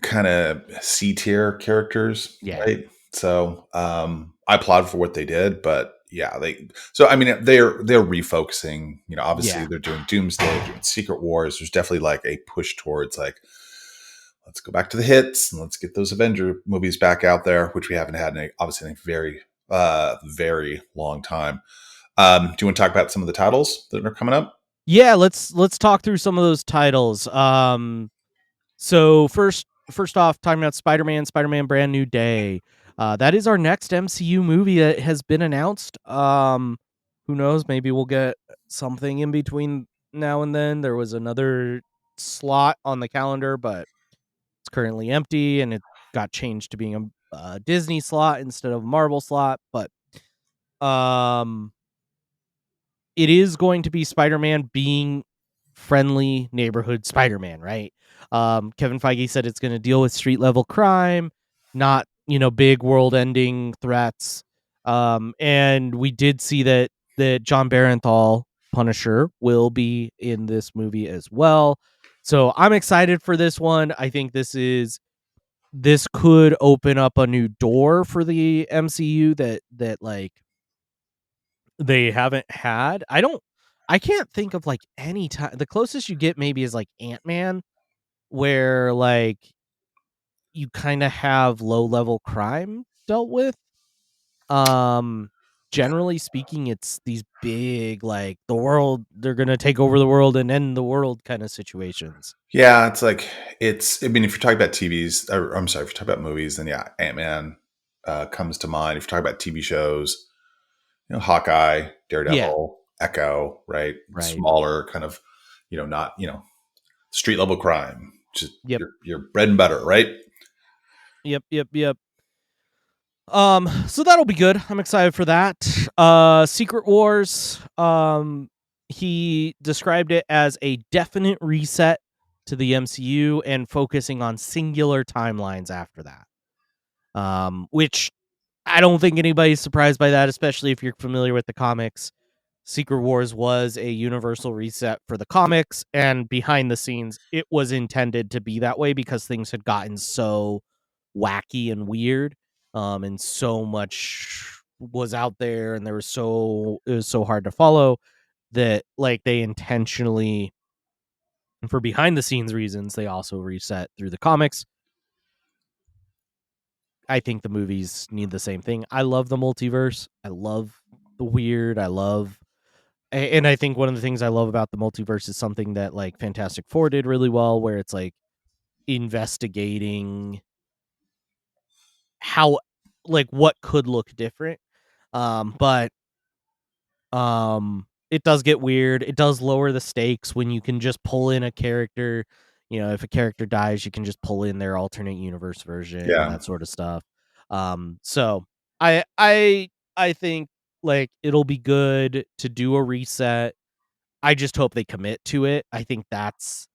kind of C tier characters, right? So I applaud for what they did, but yeah, they're refocusing. Obviously they're doing Doomsday, doing Secret Wars. There's definitely like a push towards like let's go back to the hits and let's get those Avenger movies back out there, which we haven't had in obviously in a very, very long time. Do you want to talk about some of the titles that are coming up? Yeah, let's talk through some of those titles. So first off, talking about Spider-Man Brand New Day. That is our next MCU movie that has been announced. Who knows? Maybe we'll get something in between now and then. There was another slot on the calendar, but it's currently empty, and it got changed to being a Disney slot instead of a Marvel slot. But it is going to be Spider-Man being friendly neighborhood Spider-Man, right? Kevin Feige said it's going to deal with street level crime, not, big world ending threats. And we did see that John Barenthal, Punisher, will be in this movie as well. So I'm excited for this one. I think this could open up a new door for the MCU that like they haven't had. I can't think of like any time. The closest you get maybe is like Ant-Man, where like you kind of have low level crime dealt with. Generally speaking, it's these big, like, they're gonna take over the world and end the world kind of situations. Yeah, I mean, if you're talking about TVs, or I'm sorry, if you're talking about movies, then yeah, Ant-Man comes to mind. If you're talking about TV shows, Hawkeye, Daredevil, Echo, right? Smaller kind of, not, street level crime, just your bread and butter, right? Yep. So that'll be good. I'm excited for that. Secret Wars. He described it as a definite reset to the MCU and focusing on singular timelines after that. Which I don't think anybody's surprised by that, especially if you're familiar with the comics. Secret Wars was a universal reset for the comics, and behind the scenes, it was intended to be that way because things had gotten so wacky and weird, and so much was out there, and it was so hard to follow that like they intentionally, and for behind the scenes reasons, they also reset through the comics. I think the movies need the same thing. I love the multiverse. I love the weird. And I think one of the things I love about the multiverse is something that like Fantastic Four did really well, where it's like investigating how, like, what could look different. But it does get weird. It does lower the stakes when you can just pull in a character. If a character dies, you can just pull in their alternate universe version and that sort of stuff. So I think like it'll be good to do a reset. I just hope they commit to it. I think that's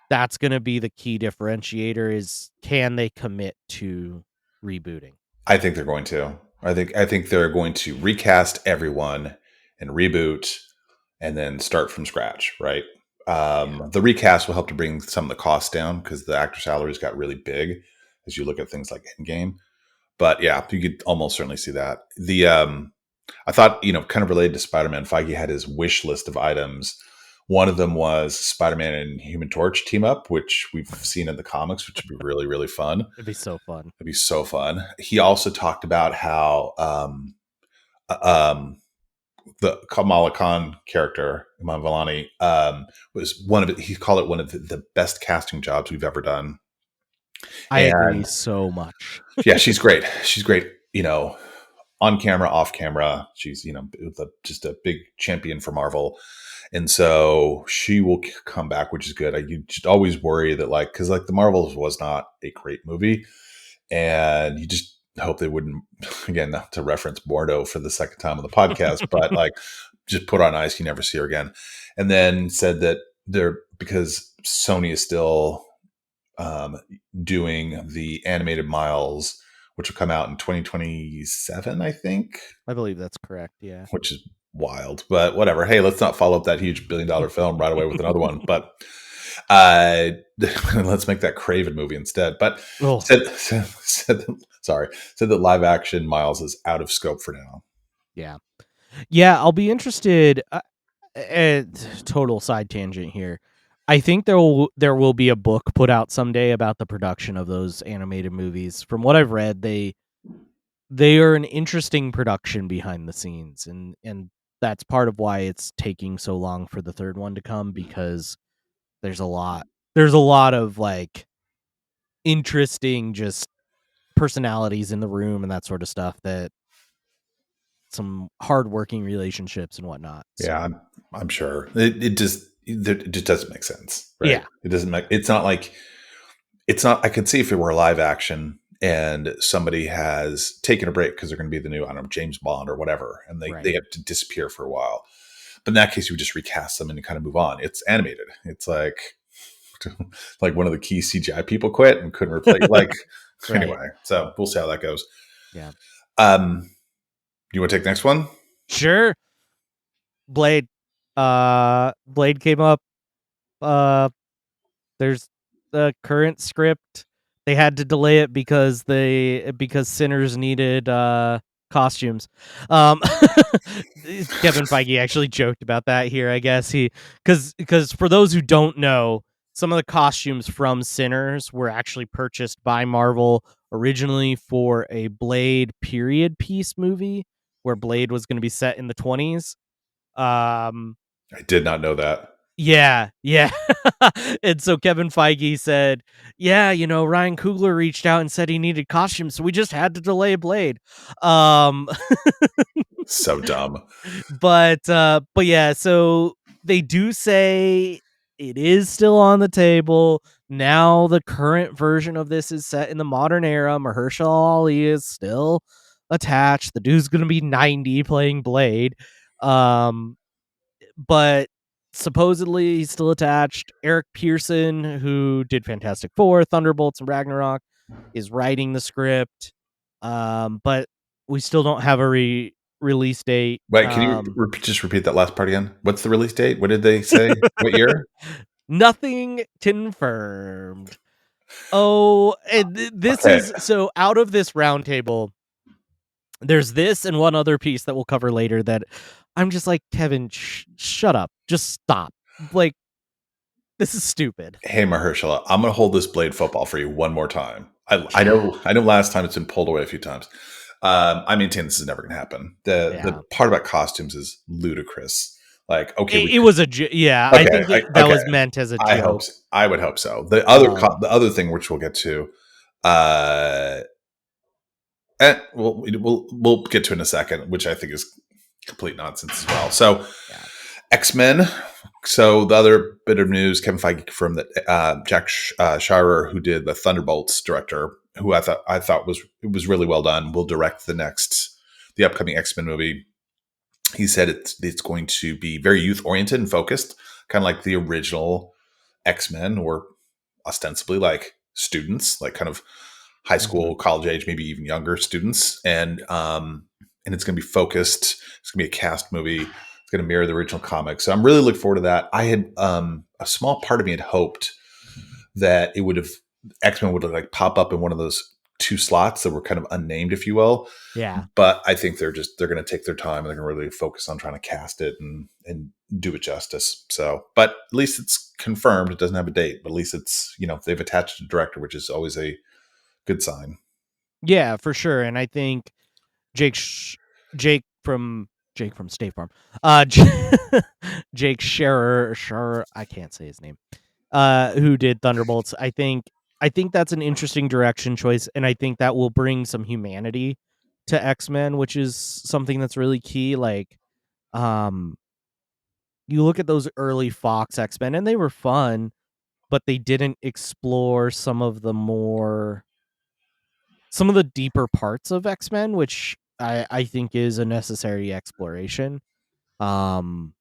going to be the key differentiator is can they commit to rebooting? I think they're going to. I think they're going to recast everyone and reboot and then start from scratch, right? The recast will help to bring some of the costs down because the actor salaries got really big as you look at things like Endgame. But yeah, you could almost certainly see that. I thought, kind of related to Spider-Man, Feige had his wish list of items. One of them was Spider-Man and Human Torch team up, which we've seen in the comics, which would be really, really fun. It'd be so fun. It'd be so fun. He also talked about how the Kamala Khan character, Iman Vellani, was he called it one of the best casting jobs we've ever done. I agree so much. Yeah, she's great. She's great, on camera, off camera. She's, just a big champion for Marvel. And so she will come back, which is good. You just always worry that because the Marvels was not a great movie. And you just hope they wouldn't, again, not to reference Bordeaux for the second time on the podcast, but just put on ice, you never see her again. And then said that because Sony is still doing the animated Miles, which will come out in 2027, I think. I believe that's correct, yeah. Which is wild, but whatever. Hey, let's not follow up that huge $1 billion film right away with another one. But let's make that Craven movie instead. But said that live action Miles is out of scope for now. Yeah, I'll be interested. Total side tangent here. I think there will be a book put out someday about the production of those animated movies. From what I've read, they are an interesting production behind the scenes, and that's part of why it's taking so long for the third one to come, because there's a lot of like interesting just personalities in the room and that sort of stuff, that some hardworking relationships and whatnot. Yeah, I'm sure it just doesn't make sense, right? Yeah, It doesn't make. It's not like I could see if it were a live action and somebody has taken a break because they're going to be the new, I don't know, James Bond or whatever, and they have to disappear for a while. But in that case, you would just recast them and kind of move on. It's animated. It's like one of the key CGI people quit and couldn't replace. Anyway, so we'll see how that goes. Yeah. You want to take the next one? Sure. Blade. Blade came up. There's the current script. They had to delay it because Sinners needed costumes. Kevin Feige actually joked about that here, I guess. Because for those who don't know, some of the costumes from Sinners were actually purchased by Marvel originally for a Blade period piece movie where Blade was going to be set in the 20s. I did not know that. Yeah. And so Kevin Feige said, yeah, Ryan Coogler reached out and said he needed costumes, so we just had to delay Blade. So dumb. But yeah, so they do say it is still on the table. Now the current version of this is set in the modern era. Mahershala Ali is still attached. The dude's going to be 90 playing Blade. But supposedly he's still attached. Eric Pearson, who did Fantastic Four, Thunderbolts, and Ragnarok, is writing the script. But we still don't have a release date. Wait, can you just repeat that last part again? What's the release date? What did they say? What year? Nothing confirmed. Oh, and this is so out of this roundtable. There's this and one other piece that we'll cover later that I'm just like, Kevin, shut up. Just stop. Like, this is stupid. Hey, Mahershala, I'm going to hold this Blade football for you one more time. I know last time it's been pulled away a few times. I maintain this is never going to happen. The part about costumes is ludicrous. Like, okay, it was a yeah. Okay, I think that was meant as a joke. I would hope so. The other thing, which we'll get to, and we'll get to in a second, which I think is complete nonsense as well. So, X-Men. So the other bit of news, Kevin Feige confirmed that Jack Schreier, who did the Thunderbolts director, who I thought was really well done, will direct the upcoming X-Men movie. He said it's going to be very youth oriented and focused, kind of like the original X-Men, or ostensibly like students, like kind of high school, college age, maybe even younger students, and it's going to be focused. It's going to be a cast movie. It's going to mirror the original comic. So I'm really looking forward to that. I had a small part of me had hoped that X-Men would like pop up in one of those two slots that were kind of unnamed, if you will. Yeah. But I think they're going to take their time and they're going to really focus on trying to cast it and do it justice. So, but at least it's confirmed. It doesn't have a date, but at least it's, they've attached a director, which is always a good sign. Yeah, for sure. And I think Jake from State Farm, Jake Scherer, I can't say his name, who did Thunderbolts. I think that's an interesting direction choice, and I think that will bring some humanity to X-Men, which is something that's really key. Like, you look at those early Fox X-Men, and they were fun, but they didn't explore some of the deeper parts of X-Men, which I think is a necessary exploration. And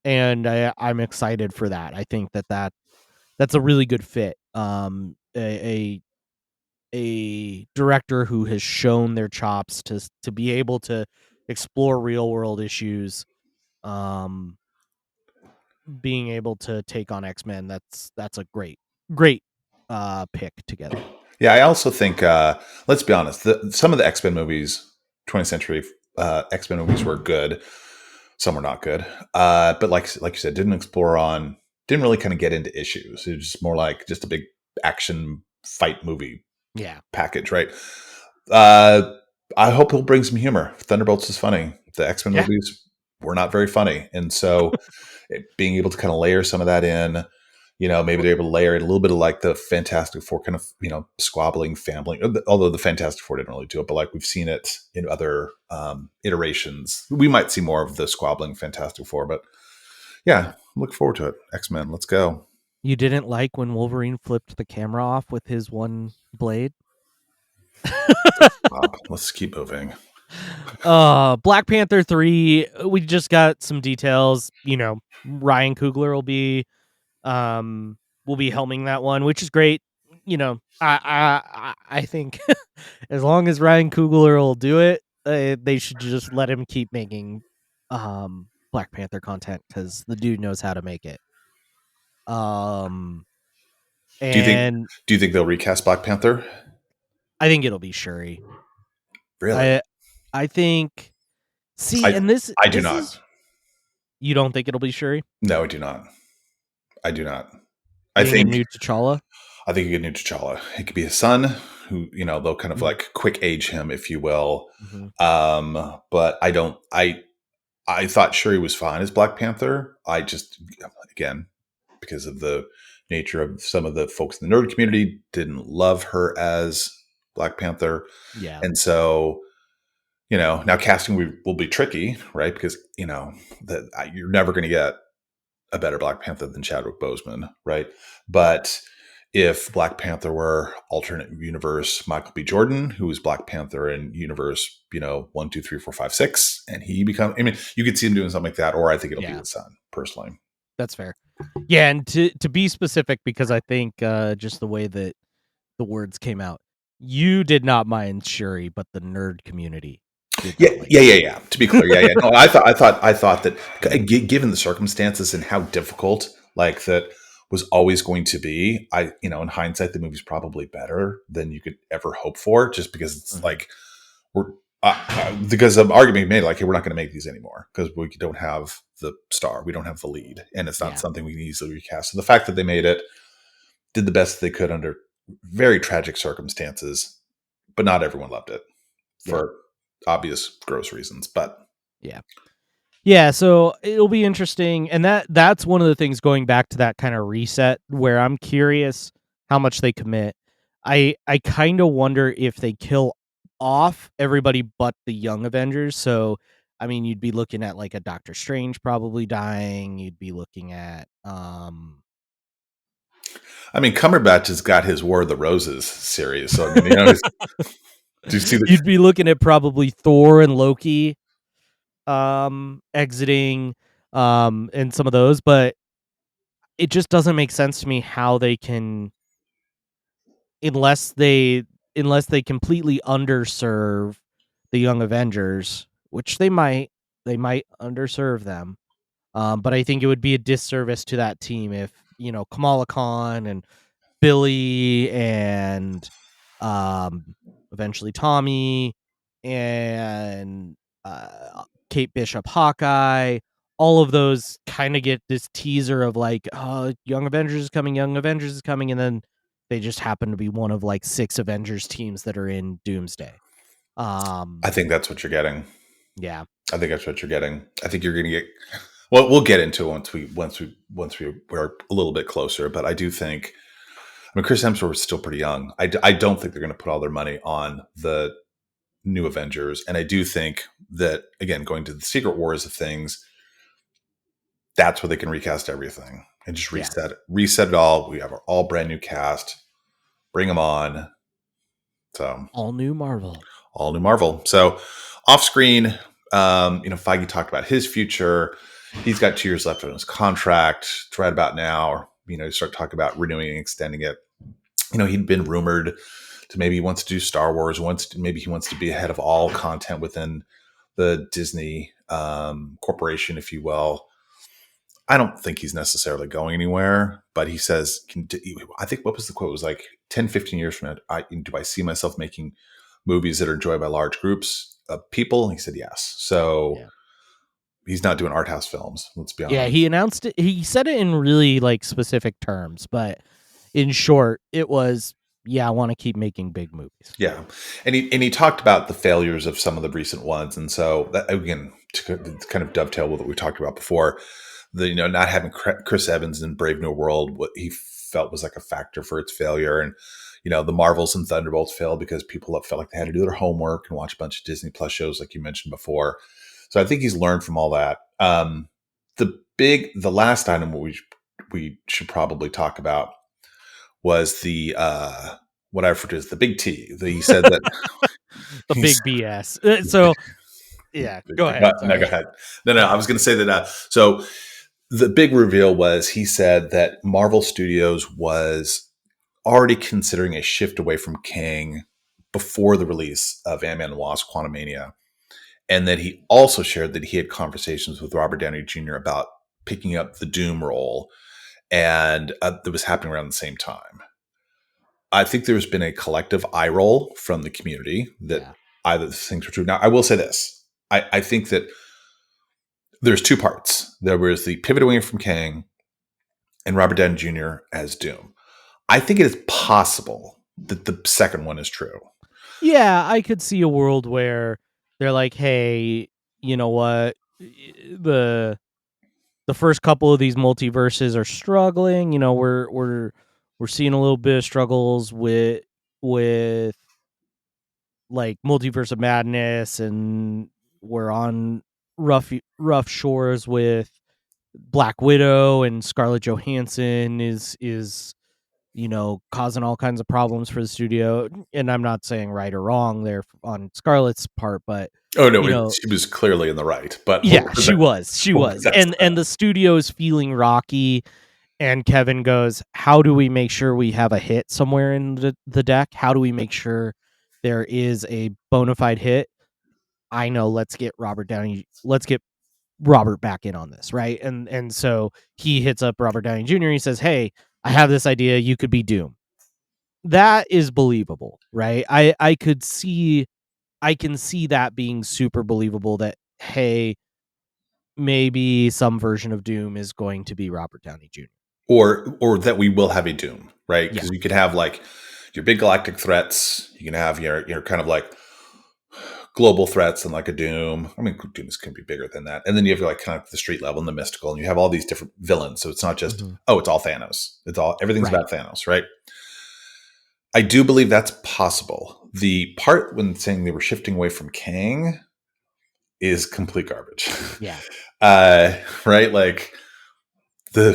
I'm excited for that. I think that's a really good fit. A director who has shown their chops to be able to explore real world issues, being able to take on X-Men, that's a great pick together. Yeah, I also think, let's be honest, some of the X-Men movies, 20th century X-Men movies were good. Some were not good. But like you said, didn't explore on didn't really kind of get into issues. It was just more like just a big action fight movie package, right? I hope he'll bring some humor. Thunderbolts is funny. The X-Men movies were not very funny. And so being able to kind of layer some of that in, maybe they're able to layer in a little bit of like the Fantastic Four kind of, squabbling family, although the Fantastic Four didn't really do it, but like we've seen it in other iterations. We might see more of the squabbling Fantastic Four, but yeah, look forward to it. X-Men, let's go. You didn't like when Wolverine flipped the camera off with his one blade? Let's keep moving. Black Panther 3, we just got some details. Ryan Coogler will be helming that one, which is great. I think as long as Ryan Coogler will do it, they should just let him keep making Black Panther content because the dude knows how to make it. Do you think they'll recast Black Panther? I think it'll be Shuri. Really? I think. I do not. You don't think it'll be Shuri? No, I do not. I do not. I think a new T'Challa. I think you get a new T'Challa. It could be his son, who they'll kind of like quick age him, if you will. Mm-hmm. But I don't. I thought Shuri was fine as Black Panther. I just, again, because of the nature of some of the folks in the nerd community, didn't love her as Black Panther. Yeah, and so. Now casting will be tricky, right? Because, you're never going to get a better Black Panther than Chadwick Boseman, right? But if Black Panther were alternate universe Michael B. Jordan, who was Black Panther in universe, 1, 2, 3, 4, 5, 6, and he you could see him doing something like that, or I think it'll be his son, personally. That's fair. Yeah, and to be specific, because I think just the way that the words came out, you did not mind Shuri, but the nerd community. Yeah. To be clear, yeah. No, I thought that given the circumstances and how difficult like that was always going to be, in hindsight, the movie's probably better than you could ever hope for, just because it's like because of argument made like, hey, we're not going to make these anymore because we don't have the star, we don't have the lead, and it's not something we can easily recast. So the fact that they made it, did the best they could under very tragic circumstances, but not everyone loved it for obvious gross reasons, but so it'll be interesting. And that's one of the things, going back to that kind of reset, where I'm curious how much they commit. I kind of wonder if they kill off everybody but the young Avengers. So you'd be looking at like a Doctor Strange probably dying. You'd be looking at Cumberbatch has got his War of the Roses series, so do you see you'd be looking at probably Thor and Loki exiting and some of those, but it just doesn't make sense to me how they can, unless they completely underserve the young Avengers, which they might underserve them. But I think it would be a disservice to that team if, Kamala Khan and Billy and eventually Tommy and Kate Bishop, Hawkeye, all of those kind of get this teaser of like, young Avengers is coming, and then they just happen to be one of like 6 Avengers teams that are in Doomsday. I think that's what you're getting. Yeah, I think that's what you're getting. I think you're going to get. Well, we'll get into it once we're a little bit closer. But I do think, Chris Hemsworth is still pretty young. I don't think they're going to put all their money on the new Avengers, and I do think that, again, going to the Secret Wars of things, that's where they can recast everything and just reset it all. We have our all brand new cast, bring them on. So all new Marvel. So off screen, Feige talked about his future. He's got 2 years left on his contract. Right about now, start talking about renewing and extending it. He'd been rumored to maybe he wants to do Star Wars. Maybe he wants to be ahead of all content within the Disney corporation, if you will. I don't think he's necessarily going anywhere, but he says, I think, what was the quote? It was like 10, 15 years from now, do I see myself making movies that are enjoyed by large groups of people? And he said, yes. So he's not doing art house films. Let's be honest. Yeah, he announced it. He said it in really like specific terms, but in short, it was, I want to keep making big movies. Yeah, and he talked about the failures of some of the recent ones, and so that, again, to kind of dovetail with what we talked about before, not having Chris Evans in Brave New World, what he felt was like a factor for its failure, and the Marvels and Thunderbolts failed because people felt like they had to do their homework and watch a bunch of Disney Plus shows, like you mentioned before. So I think he's learned from all that. The last item we should probably talk about was the what I refer to as the big T. He said that the big BS. So yeah, go ahead. No, go ahead. No, I was going to say that. So the big reveal was he said that Marvel Studios was already considering a shift away from Kang before the release of Ant-Man and the Wasp: Quantumania, and that he also shared that he had conversations with Robert Downey Jr. about picking up the Doom role, and that was happening around the same time. I think there's been a collective eye roll from the community that either things were true. Now, I will say this. I think that there's two parts. There was the pivot away from Kang and Robert Downey Jr. as Doom. I think it is possible that the second one is true. Yeah, I could see a world where they're like, hey, you know what? The first couple of these multiverses are struggling. We're seeing a little bit of struggles with like Multiverse of Madness, and we're on rough shores with Black Widow, and Scarlett Johansson is causing all kinds of problems for the studio. And I'm not saying right or wrong there on Scarlett's part, but oh no, she was clearly in the right. But yeah, she was, and the studio is feeling rocky. And Kevin goes, how do we make sure we have a hit somewhere in the deck? How do we make sure there is a bona fide hit? I know, let's get Robert back in on this, right? And so he hits up Robert Downey Jr. He says, hey, I have this idea, you could be Doom. That is believable, right? I can see that being super believable, that hey, maybe some version of Doom is going to be Robert Downey Jr. Or that we will have a Doom, right? Because you could have like your big galactic threats, you can have your kind of like global threats and like a Doom. I mean, Dooms can be bigger than that. And then you have like kind of the street level and the mystical, and you have all these different villains. So it's not just, it's all Thanos. Everything's about Thanos, right? I do believe that's possible. The part when saying they were shifting away from Kang is complete garbage. Yeah. Right? Like the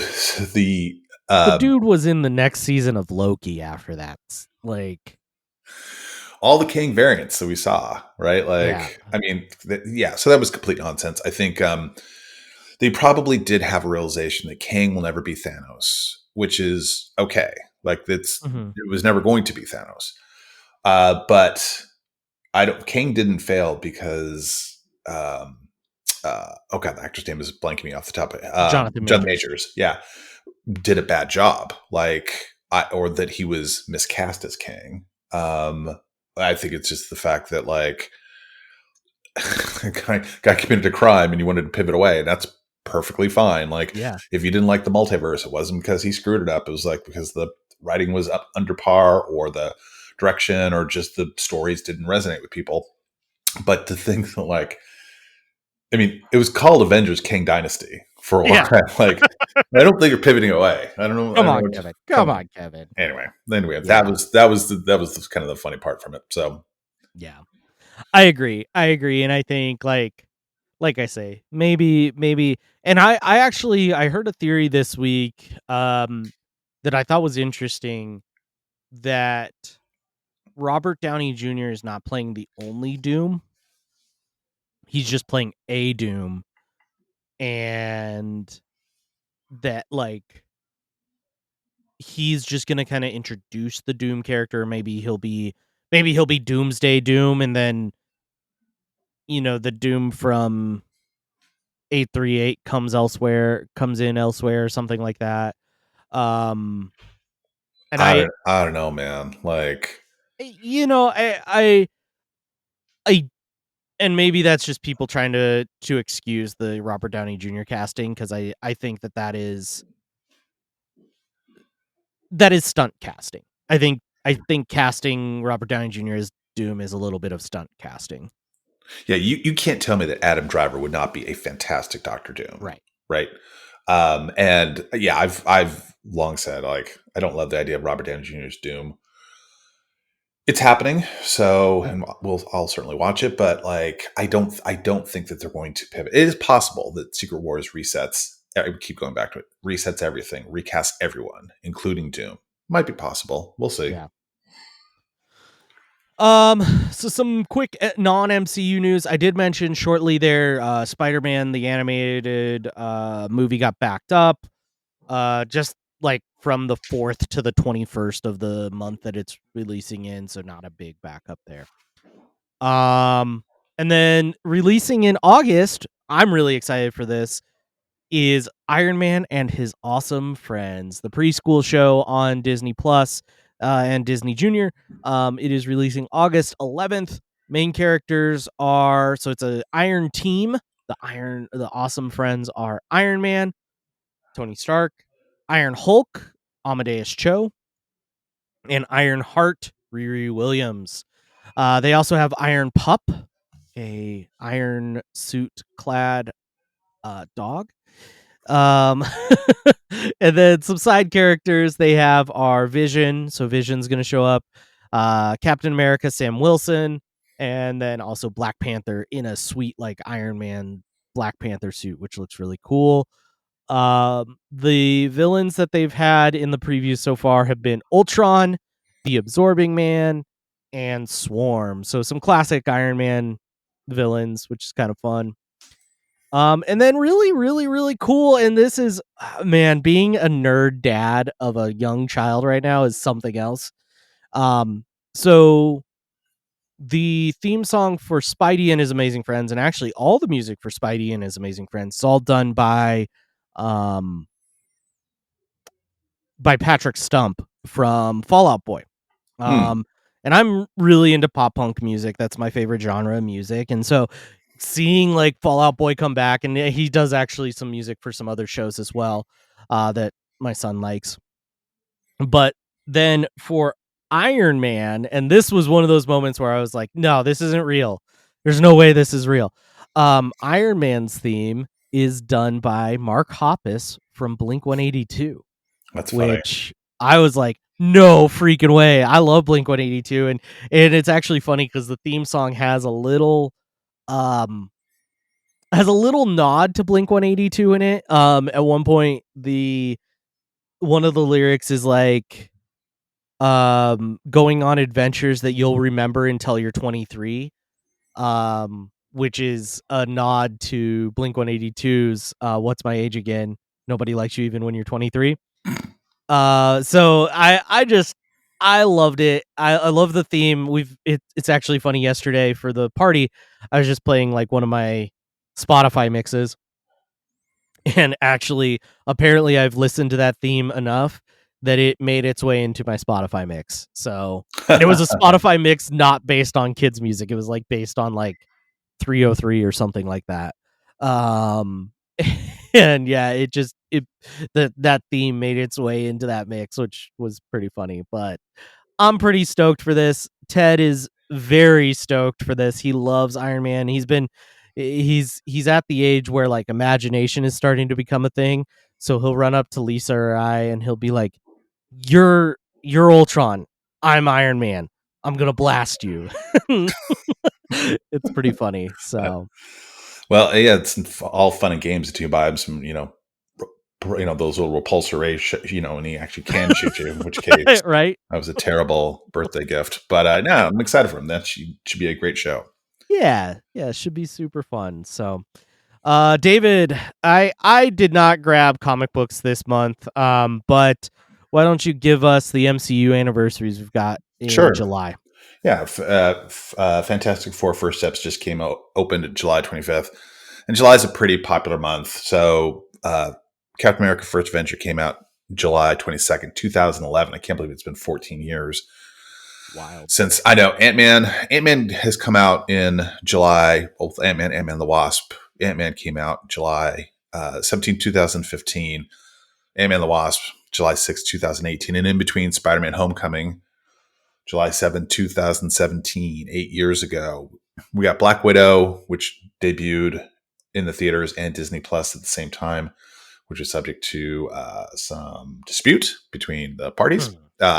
dude was in the next season of Loki after that. Like all the Kang variants that we saw, right? Like, I mean, so that was complete nonsense. I think they probably did have a realization that Kang will never be Thanos, which is okay. Like it was never going to be Thanos. But Kang didn't fail because the actor's name is blanking me off the top. Jonathan Majors. Yeah. Did a bad job. Or that he was miscast as Kang. I think it's just the fact that like guy committed a crime and you wanted to pivot away, and that's perfectly fine. Like, if you didn't like the multiverse, it wasn't because he screwed it up. It was like because the writing was up under par, or the direction, or just the stories didn't resonate with people. But to think that like, I mean, it was called Avengers Kang Dynasty for a while. Like, I don't think you're pivoting away. I don't know. Come on, Kevin. Anyway, that was kind of the funny part from it. So, yeah, I agree, and I think like I say, maybe, and I heard a theory this week that I thought was interesting, that Robert Downey Jr. is not playing the only Doom. He's just playing a Doom, and that like he's just gonna kind of introduce the Doom character. Maybe he'll be Doomsday Doom, and then the Doom from 838 comes in elsewhere, or something like that. And I don't know, man. Like, I and maybe that's just people trying to excuse the Robert Downey Jr. casting, because I think that is stunt casting. I think casting Robert Downey Jr. as Doom is a little bit of stunt casting. Yeah, you can't tell me that Adam Driver would not be a fantastic Doctor Doom. Right. And yeah, I've long said, like, I don't love the idea of Robert Downey Jr.'s Doom. It's happening, so and I'll certainly watch it, but like I don't think that they're going to pivot. It is possible that Secret Wars resets. I keep going back to it. Resets everything, recasts everyone, including Doom. Might be possible. We'll see. Yeah. So some quick non-MCU news. I did mention shortly there, Spider-Man the animated movie got backed up. Just like from the 4th to the 21st of the month that it's releasing in, so not a big backup there. And then releasing in August, I'm really excited for this, is Iron Man and His Awesome Friends, the preschool show on Disney Plus and Disney Junior. It is releasing August 11th. Main characters are, so it's an Iron team. The Awesome Friends are Iron Man, Tony Stark, Iron Hulk, Amadeus Cho, and Ironheart, Riri Williams. They also have Iron Pup, a iron suit clad dog. And then some side characters they have are Vision. So Vision's going to show up. Captain America, Sam Wilson, and then also Black Panther in a sweet like Iron Man Black Panther suit, which looks really cool. The villains that they've had in the previews so far have been Ultron, the Absorbing Man, and Swarm. So some classic Iron Man villains, which is kind of fun. And then really, really, really cool. And this is, man, being a nerd dad of a young child right now is something else. So the theme song for Spidey and His Amazing Friends, and actually all the music for Spidey and His Amazing Friends, is all done by Patrick Stump from Fall Out Boy. And I'm really into pop punk music. That's my favorite genre of music. And so seeing like Fall Out Boy come back, and he does actually some music for some other shows as well that my son likes. But then for Iron Man, and this was one of those moments where I was like, no, this isn't real. There's no way this is real. Iron Man's theme is done by Mark Hoppus from Blink-182. That's funny. Which I was like, no freaking way. I love Blink-182, and it's actually funny because the theme song has a little nod to Blink-182 in it. At one point, one of the lyrics is like, going on adventures that you'll remember until you're 23, which is a nod to Blink-182's What's My Age Again? Nobody likes you even when you're 23. So I loved it. I love the theme. It's actually funny. Yesterday for the party, I was just playing like one of my Spotify mixes, and actually, apparently, I've listened to that theme enough that it made its way into my Spotify mix. So it was a Spotify mix not based on kids' music. It was like based on like 303 or something like that. And yeah, that theme made its way into that mix, which was pretty funny. But I'm pretty stoked for this. Ted is very stoked for this. He loves Iron Man. He's at the age where like imagination is starting to become a thing. So he'll run up to Lisa or I, and he'll be like, "You're Ultron. I'm Iron Man. I'm gonna blast you." It's pretty funny. So, well, yeah, it's all fun and games until you buy him some, those little repulsor rays, and he actually can shoot you. In which case, right? That was a terrible birthday gift. But no, I'm excited for him. That should be a great show. Yeah, it should be super fun. So, David, I did not grab comic books this month, but why don't you give us the MCU anniversaries we've got in July? Yeah, Fantastic Four First Steps just opened July 25th, and July is a pretty popular month. So Captain America First Avenger came out July 22nd, 2011. I can't believe it's been 14 years. Wild. Since I know Ant-Man has come out in July. Both Ant-Man and the Wasp. Ant-Man came out July 17, 2015. Ant-Man the Wasp, July 6, 2018. And in between, Spider-Man Homecoming, July 7, 2017, 8 years ago. We got Black Widow, which debuted in the theaters and Disney Plus at the same time, which is subject to some dispute between the parties.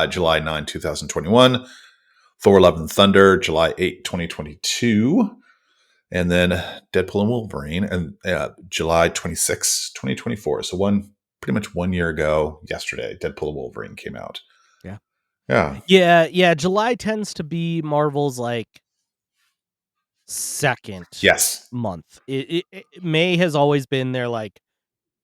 July 9, 2021. Thor Love and Thunder, July 8, 2022. And then Deadpool and Wolverine, and July 26, 2024. So pretty much 1 year ago yesterday, Deadpool and Wolverine came out. Yeah. July tends to be Marvel's like second month. May has always been their like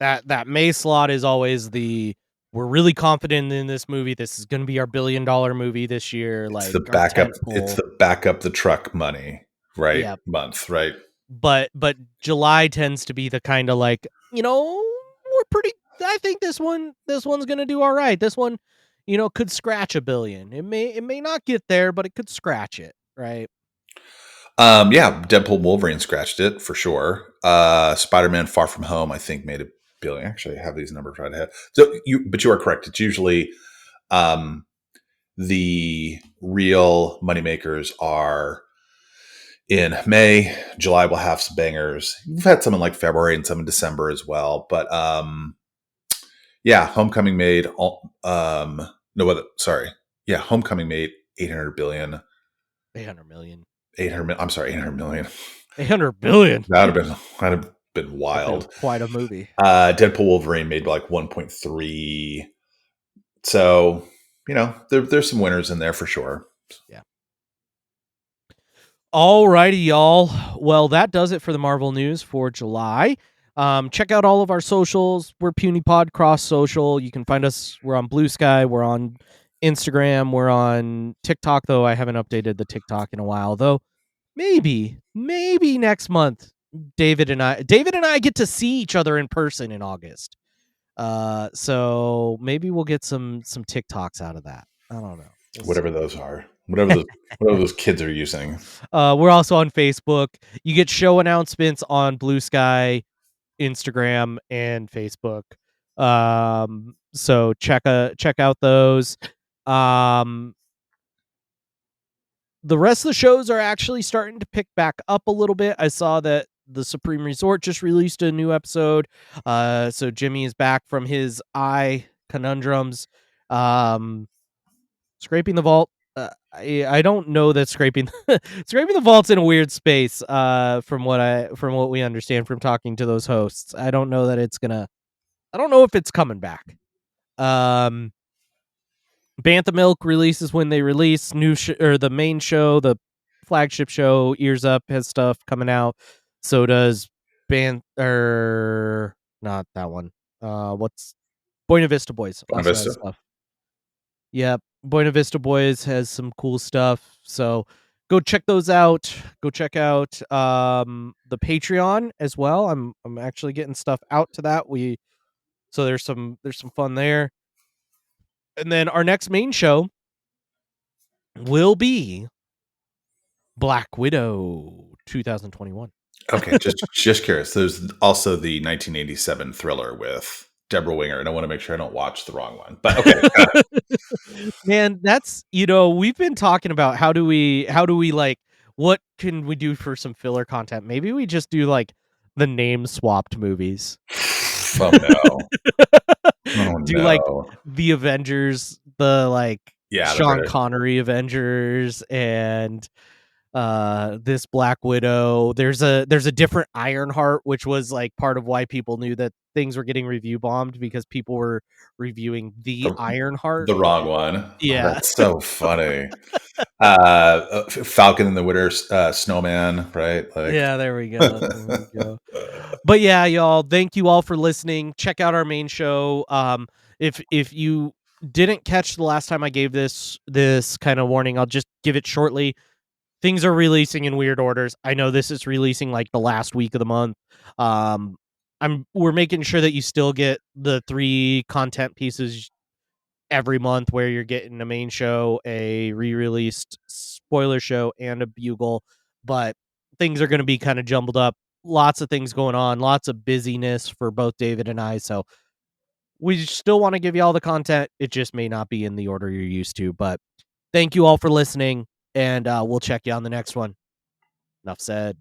that May slot is always we're really confident in this movie. This is going to be our $1 billion movie this year. It's like the backup. It's the backup the truck money, right? Yeah. Month, right? But July tends to be the kind of like, we're pretty. I think this one's going to do all right. This one, could scratch $1 billion. It may not get there, but it could scratch it, right? Yeah, Deadpool Wolverine scratched it for sure. Spider-Man Far From Home, I think, made $1 billion. Actually, I have these numbers right ahead. But you are correct. It's usually the real moneymakers are in May. July will have some bangers. We've had some in like February and some in December as well. But Homecoming made Homecoming made $800 billion. 800 million. 800 million. 800 billion. That'd have been wild. Quite a movie. Deadpool Wolverine made like 1.3. So, there's some winners in there for sure. Yeah. All righty, y'all. Well, that does it for the Marvel news for July. Check out all of our socials. We're Puny Pod Cross Social. You can find us. We're on Blue Sky. We're on Instagram. We're on TikTok, though I haven't updated the TikTok in a while, though. Maybe next month, David and I get to see each other in person in August. So maybe we'll get some TikToks out of that. I don't know. Whatever those are. Whatever those kids are using. We're also on Facebook. You get show announcements on Blue Sky, Instagram, and Facebook. So check out those. The rest of the shows are actually starting to pick back up a little bit. I saw that the Supreme Resort just released a new episode. So Jimmy is back from his eye conundrums. Scraping the Vault. I don't know that scraping the vault's in a weird space. From what we understand from talking to those hosts, I don't know that it's gonna. I don't know if it's coming back. Bantha Milk releases when they release the main show, the flagship show. Ears Up has stuff coming out. So does not that one. What's Buena Vista Boys? Buena Vista stuff. Yep, Buena Vista Boys has some cool stuff. So go check those out. Go check out the Patreon as well. I'm actually getting stuff out to that. So there's some fun there. And then our next main show will be Black Widow 2021. Okay, just curious. There's also the 1987 thriller with Deborah Winger, and I want to make sure I don't watch the wrong one. But okay. Man, that's we've been talking about how do we like what can we do for some filler content? Maybe we just do like the name swapped movies. Oh no. Do like the Avengers, the like Sean Connery Avengers, and this Black Widow. There's a different Ironheart, which was like part of why people knew that things were getting review bombed, because people were reviewing the Ironheart, the wrong one. Yeah, that's so funny. Falcon and the Winter Snowman, right? Yeah, there we go. But yeah, y'all, thank you all for listening. Check out our main show. If you didn't catch the last time I gave this kind of warning, I'll just give it shortly. Things are releasing in weird orders. I know this is releasing like the last week of the month. We're making sure that you still get the 3 content pieces every month where you're getting a main show, a re-released spoiler show, and a Bugle, but things are going to be kind of jumbled up. Lots of things going on, lots of busyness for both David and I, so we still want to give you all the content. It just may not be in the order you're used to, but thank you all for listening, and we'll check you on the next one. Enough said.